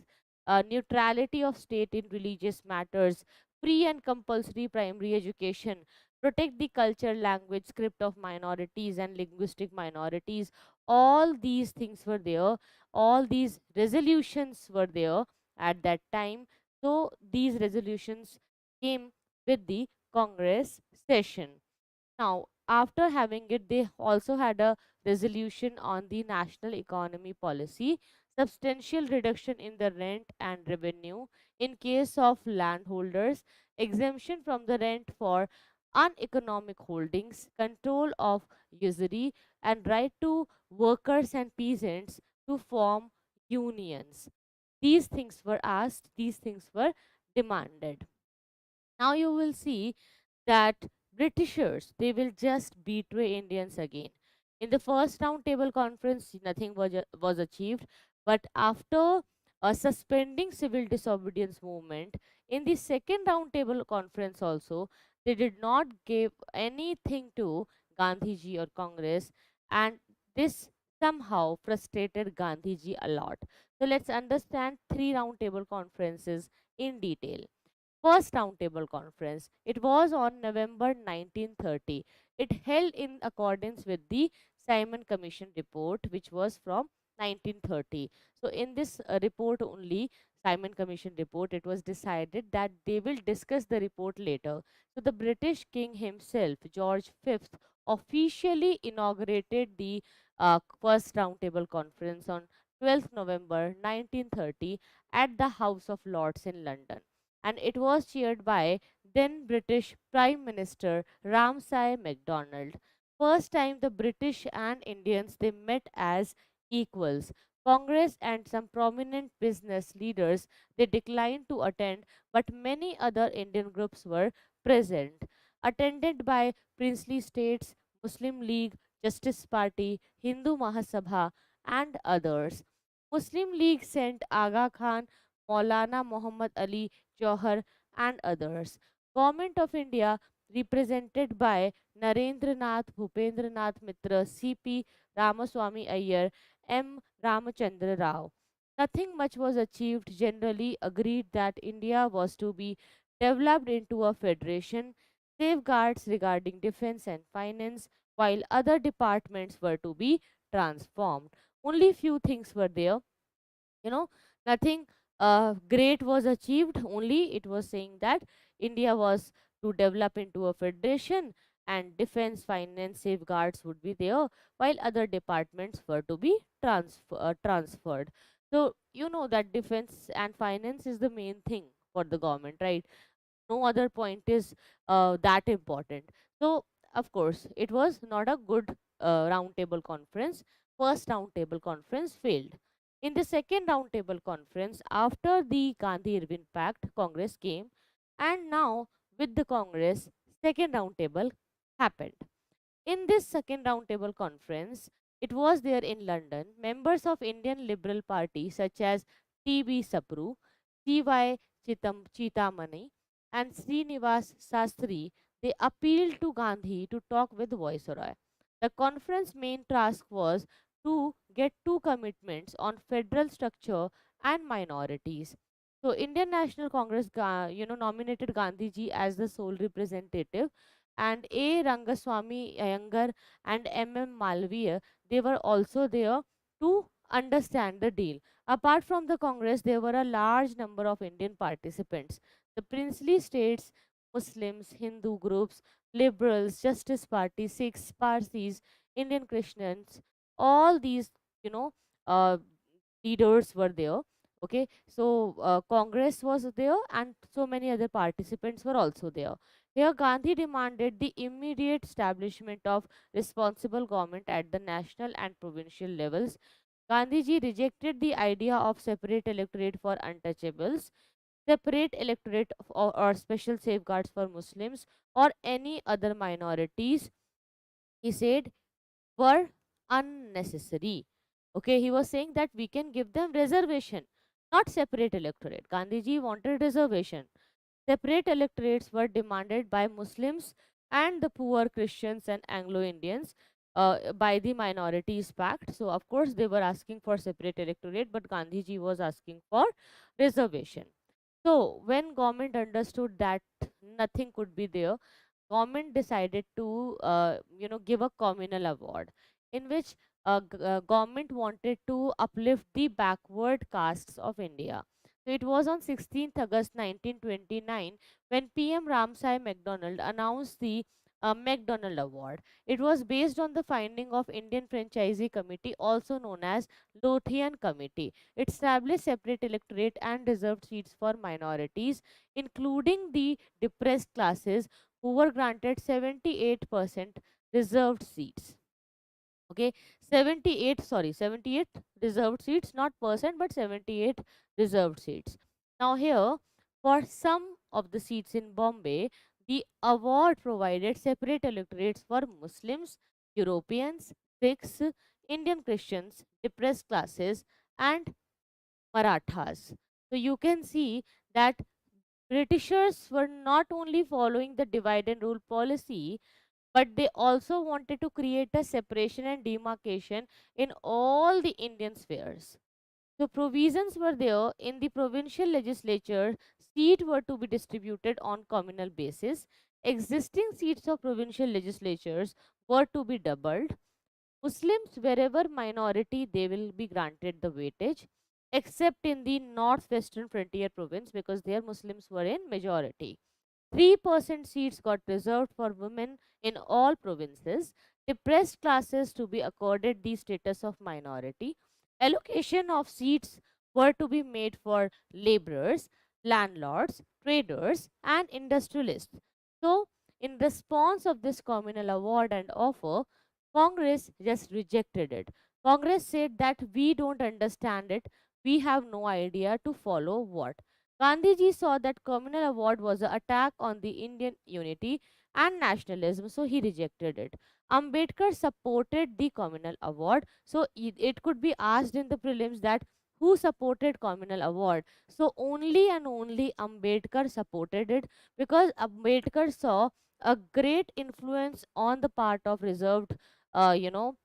neutrality of state in religious matters, free and compulsory primary education, protect the culture, language, script of minorities and linguistic minorities. All these things were there, all these resolutions were there at that time. So these resolutions came with the Congress session. Now, after having it, they also had a resolution on the national economy policy, substantial reduction in the rent and revenue in case of landholders, exemption from the rent for uneconomic holdings, control of usury, and right to workers and peasants to form unions. These things were asked, these things were demanded. Now you will see that Britishers, they will just betray Indians again. In the first round table conference, nothing was achieved, but after suspending civil disobedience movement, in the second round table conference also, they did not give anything to Gandhiji or Congress, and this somehow frustrated Gandhiji a lot. So let's understand three round table conferences in detail. First Roundtable Conference. It was on November 1930. It held in accordance with the Simon Commission report, which was from 1930. So, in this report only, Simon Commission report, it was decided that they will discuss the report later. So, the British King himself, George V, officially inaugurated the First Roundtable Conference on 12th November 1930 at the House of Lords in London, and it was chaired by then British Prime Minister Ramsay MacDonald. First time the British and Indians they met as equals. Congress and some prominent business leaders they declined to attend, but many other Indian groups were present, attended by princely states, Muslim League, Justice Party, Hindu Mahasabha, and others. Muslim League sent Aga Khan, Maulana Muhammad Ali Johar, and others. Government of India, represented by Narendranath Bhupendranath Mitra, C.P. Ramaswamy Iyer, M. Ramachandra Rao. Nothing much was achieved. Generally agreed that India was to be developed into a federation, safeguards regarding defense and finance, while other departments were to be transformed. Only few things were there, you know, nothing great was achieved. Only it was saying that India was to develop into a federation and defense, finance, safeguards would be there, while other departments were to be transferred. So you know that defense and finance is the main thing for the government, right? No other point is that important. So of course it was not a good roundtable conference. First roundtable conference failed. In the second roundtable conference, after the Gandhi Irvin Pact, Congress came, and now with the Congress, second roundtable happened. In this second roundtable conference, it was there in London. Members of Indian Liberal Party such as T.B. Sapru, C.Y. Chitamani, and Srinivas Sastri, they appealed to Gandhi to talk with Viceroy. The conference main task was to get two commitments on federal structure and minorities. So Indian National Congress, nominated Gandhi ji as the sole representative, and A. Rangaswamy Iyengar and M. Malviya, they were also there to understand the deal. Apart from the Congress, there were a large number of Indian participants. The princely states, Muslims, Hindu groups, liberals, Justice Party, Sikhs, Parsis, Indian Christians, all these, you know, uh, leaders were there. Okay, so Congress was there, and so many other participants were also there. Here, Gandhi demanded the immediate establishment of responsible government at the national and provincial levels. Gandhiji rejected the idea of separate electorate for untouchables, separate electorate or special safeguards for Muslims or any other minorities. He said were unnecessary. Okay, he was saying that we can give them reservation, not separate electorate. Gandhiji wanted reservation. Separate electorates were demanded by Muslims and the poor Christians and Anglo Indians by the Minorities Pact. So, of course, they were asking for separate electorate, but Gandhiji was asking for reservation. So, when government understood that nothing could be there, government decided to give a communal award in which government wanted to uplift the backward castes of India. So it was on 16th August 1929 when PM Ramsay MacDonald announced the MacDonald Award. It was based on the finding of Indian Franchisee Committee, also known as Lothian Committee. It established separate electorate and reserved seats for minorities, including the depressed classes, who were granted 78% reserved seats. Okay, 78 reserved seats, not percent, but 78 reserved seats. Now here, for some of the seats in Bombay, the award provided separate electorates for Muslims, Europeans, Sikhs, Indian Christians, depressed classes, and Marathas. So you can see that Britishers were not only following the divide and rule policy, but they also wanted to create a separation and demarcation in all the Indian spheres. So provisions were there in the provincial legislature, seats were to be distributed on communal basis. Existing seats of provincial legislatures were to be doubled. Muslims, wherever minority, they will be granted the weightage, except in the northwestern frontier province because their Muslims were in majority. 3% seats got reserved for women in all provinces. Depressed classes to be accorded the status of minority. Allocation of seats were to be made for laborers, landlords, traders, and industrialists. So, in response of this communal award and offer, Congress just rejected it. Congress said that we don't understand it, we have no idea to follow what. Gandhiji saw that communal award was an attack on the Indian unity and nationalism, so he rejected it. Ambedkar supported the communal award, so it could be asked in the prelims that who supported communal award. So only and only Ambedkar supported it because Ambedkar saw a great influence on the part of reserved, uh, you know,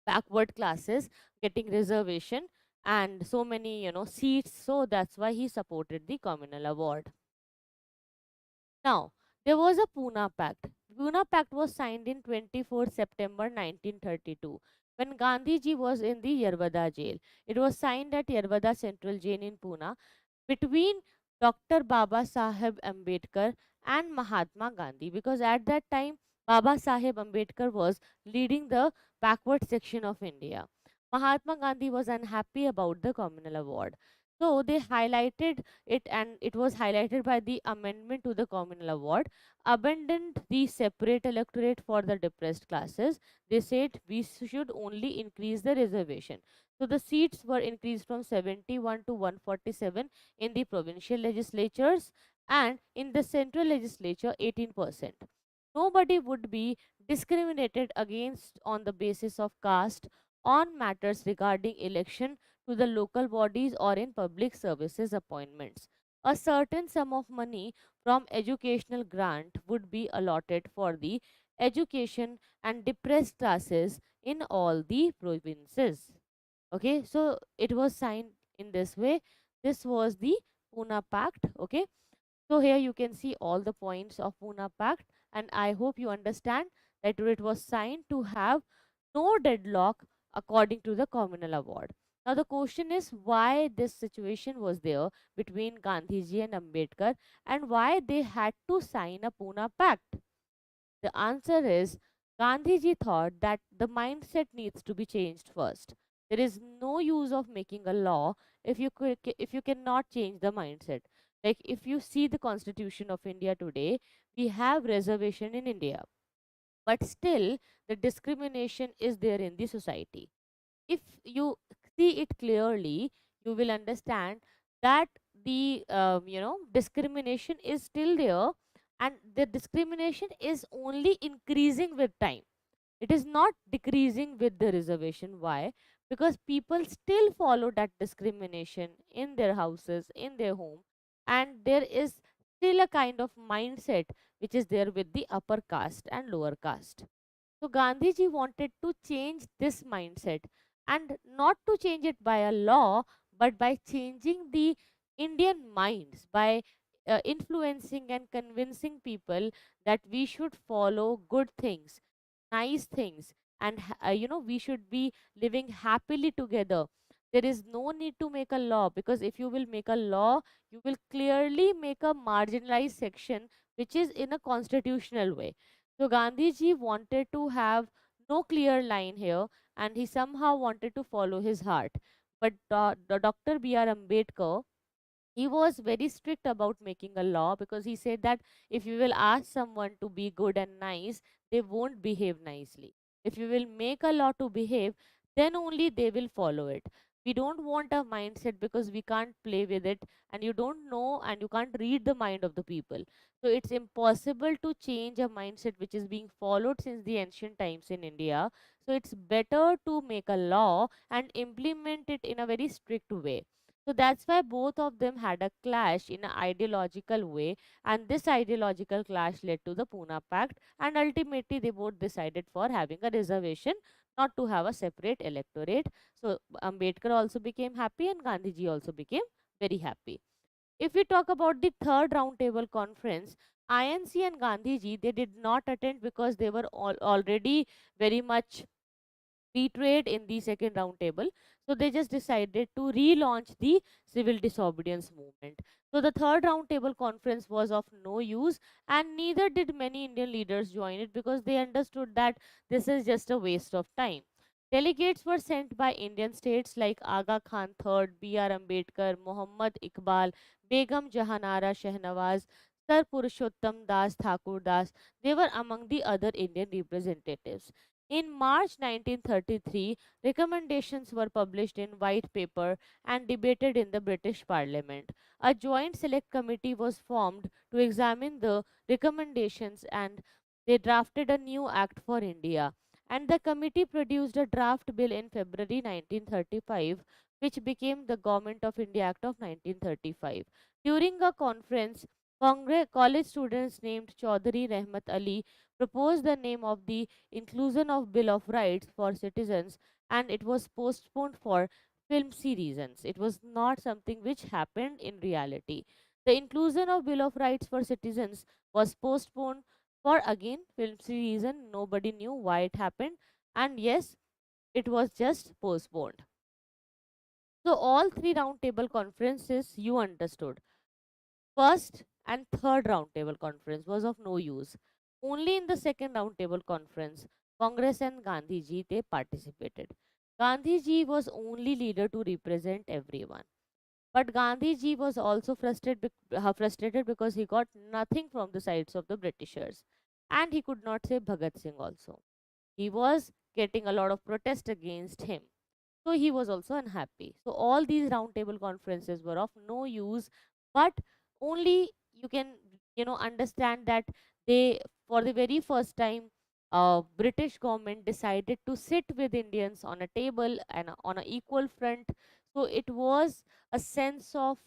backward classes getting reservation and so many seats, so that's why he supported the communal award. Now, there was a Pune Pact. Pune Pact was signed in 24 September 1932 when Gandhiji was in the Yerwada jail. It was signed at Yerwada Central Jail in Pune between Dr. Baba Saheb Ambedkar and Mahatma Gandhi, because at that time Baba Saheb Ambedkar was leading the backward section of India. Mahatma Gandhi was unhappy about the communal award. So they highlighted it, and it was highlighted by the amendment to the communal award, abandoned the separate electorate for the depressed classes. They said we should only increase the reservation. So the seats were increased from 71 to 147 in the provincial legislatures, and in the central legislature 18%. Nobody would be discriminated against on the basis of caste on matters regarding election to the local bodies or in public services appointments. a certain sum of money from educational grant would be allotted for the education and depressed classes in all the provinces. Okay, so it was signed in this way. This was the Pune Pact. Okay, so here you can see all the points of Pune Pact, and I hope you understand that it was signed to have no deadlock according to the communal award. Now the question is why this situation was there between Gandhiji and Ambedkar, and why they had to sign a Pune Pact. The answer is Gandhiji thought that the mindset needs to be changed first. There is no use of making a law if you cannot change the mindset. Like if you see the constitution of India today, we have reservation in India, but still the discrimination is there in the society. If you see it clearly, you will understand that the discrimination is still there, and the discrimination is only increasing with time. It is not decreasing with the reservation. Why? Because people still follow that discrimination in their houses, in their home, and there is still a kind of mindset which is there with the upper caste and lower caste. So Gandhiji wanted to change this mindset, and not to change it by a law, but by changing the Indian minds, by influencing and convincing people that we should follow good things, nice things, and we should be living happily together. There is no need to make a law, because if you will make a law, you will clearly make a marginalized section which is in a constitutional way. So Gandhiji wanted to have no clear line here, and he somehow wanted to follow his heart. But the Dr. B.R. Ambedkar, he was very strict about making a law, because he said that if you will ask someone to be good and nice, they won't behave nicely. If you will make a law to behave, then only they will follow it. We don't want a mindset, because we can't play with it, and you don't know and you can't read the mind of the people. So it's impossible to change a mindset which is being followed since the ancient times in India. So it's better to make a law and implement it in a very strict way. So that's why both of them had a clash in an ideological way, and this ideological clash led to the Pune Pact, and ultimately they both decided for having a reservation, not to have a separate electorate. So Ambedkar also became happy, and Gandhiji also became very happy. If we talk about the third roundtable conference, INC and Gandhiji, they did not attend because they were already very much betrayed in the second round table. So they just decided to relaunch the civil disobedience movement. So the third round table conference was of no use, and neither did many Indian leaders join it, because they understood that this is just a waste of time. Delegates were sent by Indian states like Aga Khan III, B.R. Ambedkar, Muhammad Iqbal, Begum Jahanara Shehnawaz, Sir Purushottam Das Thakur Das. They were among the other Indian representatives. In March 1933, recommendations were published in white paper and debated in the British Parliament. A joint select committee was formed to examine the recommendations, and they drafted a new act for India. And the committee produced a draft bill in February 1935, which became the Government of India Act of 1935. During a conference, Congress college students named Chaudhary Rehmat Ali proposed the name of the inclusion of Bill of Rights for citizens, and it was postponed for filmsy reasons. It was not something which happened in reality. The inclusion of Bill of Rights for citizens was postponed for again filmsy reason. Nobody knew why it happened, and yes, it was just postponed. So all three roundtable conferences, you understood. First and third roundtable conference was of no use. Only in the second roundtable conference, Congress and Gandhiji they participated. Gandhiji was only leader to represent everyone. But Gandhiji was also frustrated because he got nothing from the sides of the Britishers. And he could not say Bhagat Singh also. He was getting a lot of protest against him. So he was also unhappy. So all these roundtable conferences were of no use, but only you can understand that they, for the very first time, British government decided to sit with Indians on a table and on an equal front. So it was a sense of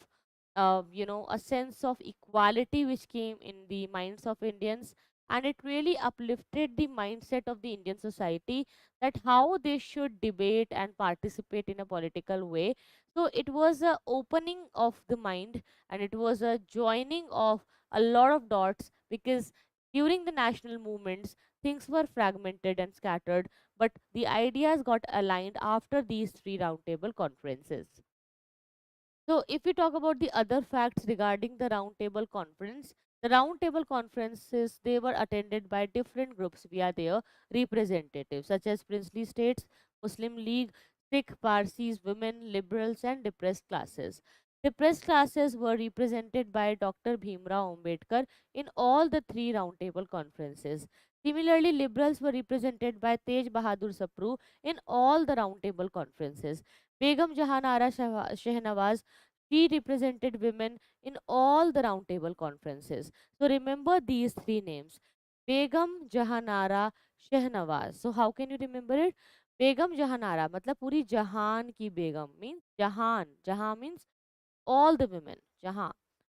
a sense of equality which came in the minds of Indians, and it really uplifted the mindset of the Indian society, that how they should debate and participate in a political way. So it was a opening of the mind, and it was a joining of a lot of dots, because during the national movements things were fragmented and scattered, but the ideas got aligned after these three roundtable conferences. So, if we talk about the other facts regarding the roundtable conference, the roundtable conferences, they were attended by different groups via their representatives, such as princely states, Muslim League, Sikh, Parsis, women, liberals, and depressed classes. Depressed classes were represented by Dr. Bhimrao Ambedkar in all the three roundtable conferences. Similarly, liberals were represented by Tej Bahadur Sapru in all the roundtable conferences. Begum Jahanara Shehnawaz, she represented women in all the roundtable conferences. So remember these three names: Begum Jahanara Shehnawaz. So how can you remember it? Begum Jahanara, मतलब पूरी जहान की बेगम, means जहान, जहां means all the women, जहां,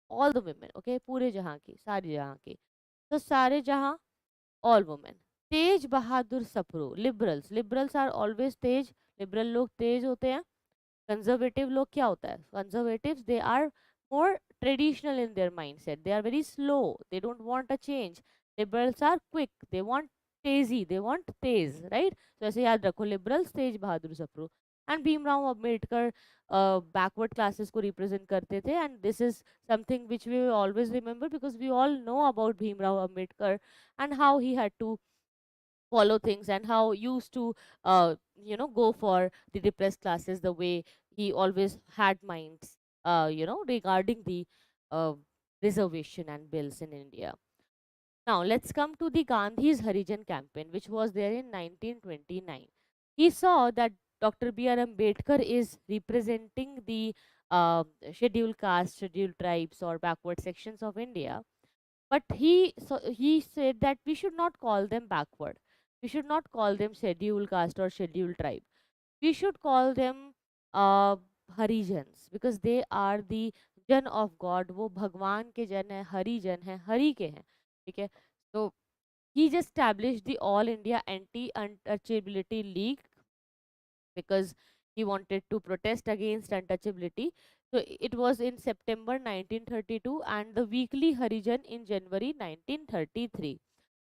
all the women, okay, पूरे जहां की, सारी जहां की. तो सारे जहां, all women. Tej Bahadur Sapru, liberals, liberals are always Tej, liberal लोग तेज होते हैं. कंजर्वेटिव लोग क्या होता है, conservatives they are more traditional in their mindset, they are very slow, they don't want a change. Liberals are quick, they want तेजी, they want तेज, right. तो ऐसे याद रखो, liberals Tej Bahadur Sapru. And Bhimrao Ambedkar backward classes को रिप्रेजेंट करते थे, and this is something which we always remember, because we all know about Bhimrao Ambedkar and how he had to follow things, and how used to go for the depressed classes, the way he always had minds regarding the uh, reservation and bills in India. Now let's come to the Gandhi's Harijan campaign, which was there in 1929. He saw that Dr. B. R. Ambedkar is representing the scheduled caste, scheduled tribes, or backward sections of India, but he said that we should not call them backward, we should not call them scheduled caste or scheduled tribe, we should call them uh, Harijans, because they are the जन of God, वो भगवान के जन है, हरिजन है, हरि के हैं, ठीक है. So he just established the All India Anti Untouchability League, because he wanted to protest against untouchability. So it was in September 1932, and the weekly Harijan in January 1933.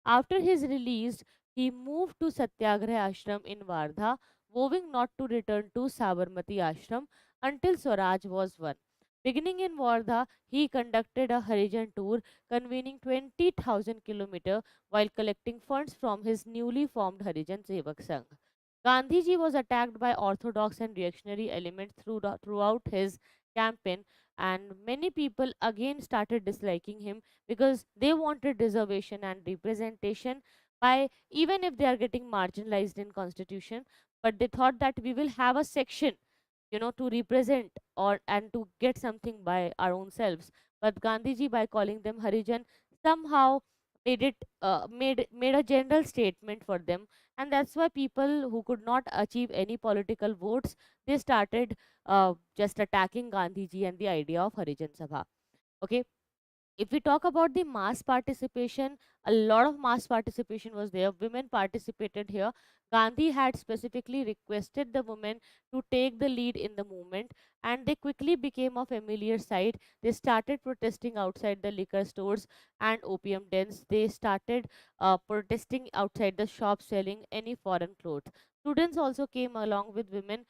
After his release, he moved to Satyagraha Ashram in Wardha, vowing not to return to Sabarmati Ashram until Swaraj was won. Beginning in Wardha, he conducted a Harijan tour, convening 20,000 kilometers while collecting funds from his newly formed Harijan Sevak Sangh. Gandhiji was attacked by orthodox and reactionary elements throughout his campaign, and many people again started disliking him, because they wanted reservation and representation, by even if they are getting marginalized in constitution, but they thought that we will have a section, to represent or and to get something by our own selves. But Gandhiji, by calling them Harijan, somehow made a general statement for them, and that's why people who could not achieve any political votes, they started just attacking Gandhiji and the idea of Harijan Sabha. Okay, if we talk about the mass participation, a lot of mass participation was there. Women participated here. Gandhi had specifically requested the women to take the lead in the movement, and they quickly became a familiar sight. They started protesting outside the liquor stores and opium dens. They started protesting outside the shops selling any foreign clothes. Students also came along with women.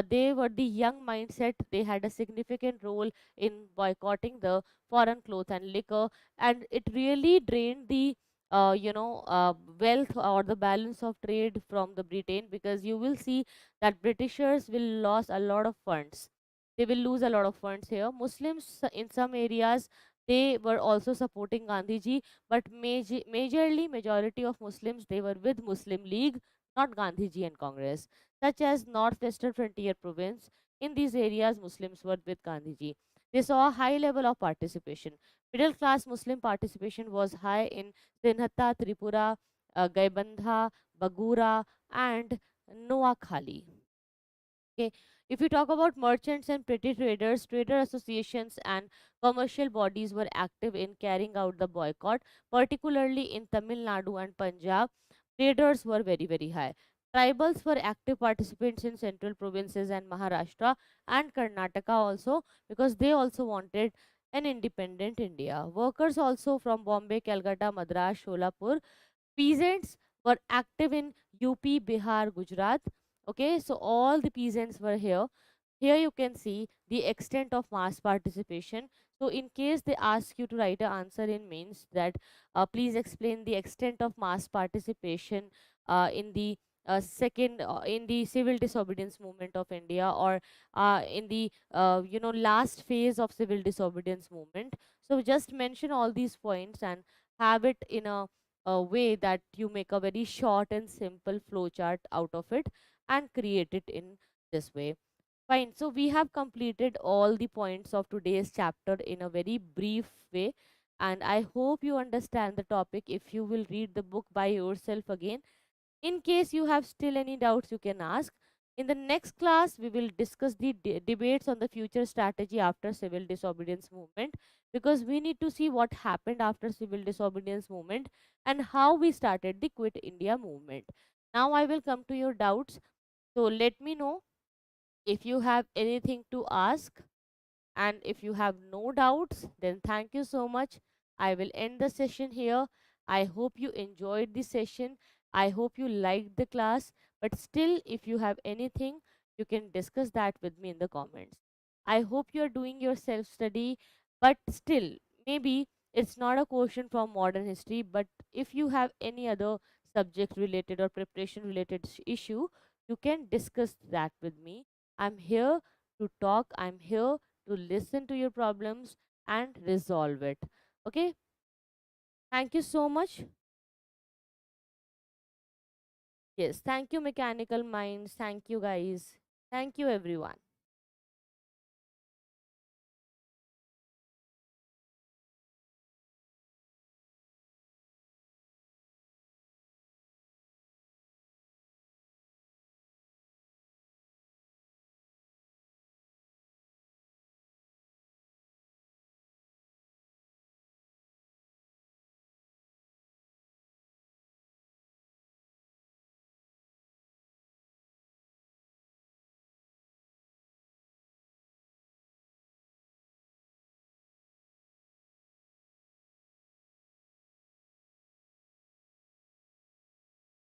They were the young mindset. They had a significant role in boycotting the foreign clothes and liquor, and it really drained the wealth or the balance of trade from the Britain, because you will see that Britishers will lose a lot of funds. They will lose a lot of funds here. Muslims in some areas, they were also supporting Gandhiji, but majorly majority of Muslims, they were with Muslim League, not Gandhiji and Congress, such as Northwestern Frontier Province. In these areas, Muslims were with Gandhiji. They saw a high level of participation. Middle class Muslim participation was high in Sinhata, Tripura, Gaibandha, Bagura, and Noakhali. Okay, if you talk about merchants and petty traders, trader associations and commercial bodies were active in carrying out the boycott, particularly in Tamil Nadu and Punjab. Traders were very, very high. Tribals were active participants in central provinces and Maharashtra and Karnataka also, because they also wanted an independent India. Workers also from Bombay, Calcutta, Madras, Sholapur. Peasants were active in UP, Bihar, Gujarat. Okay, so all the peasants were here. Here you can see the extent of mass participation. So in case they ask you to write an answer in mains, that please explain the extent of mass participation in the second in the civil disobedience movement of India, or in the last phase of civil disobedience movement. So just mention all these points and have it in a way that you make a very short and simple flowchart out of it and create it in this way. Fine. So we have completed all the points of today's chapter in a very brief way. And I hope you understand the topic if you will read the book by yourself again. In case you have still any doubts, you can ask. In the next class, we will discuss the debates on the future strategy after civil disobedience movement, because we need to see what happened after civil disobedience movement and how we started the Quit India movement. Now I will come to your doubts. So let me know if you have anything to ask, and if you have no doubts, then thank you so much. I will end the session here. I hope you enjoyed the session. I hope you liked the class. But still, if you have anything, you can discuss that with me in the comments. I hope you are doing your self study, but still, maybe it's not a question from modern history. But if you have any other subject related or preparation related issue, you can discuss that with me. I'm here to talk. I'm here to listen to your problems and resolve it. Okay, thank you so much. Yes, thank you, Mechanical Minds. Thank you, guys. Thank you, everyone.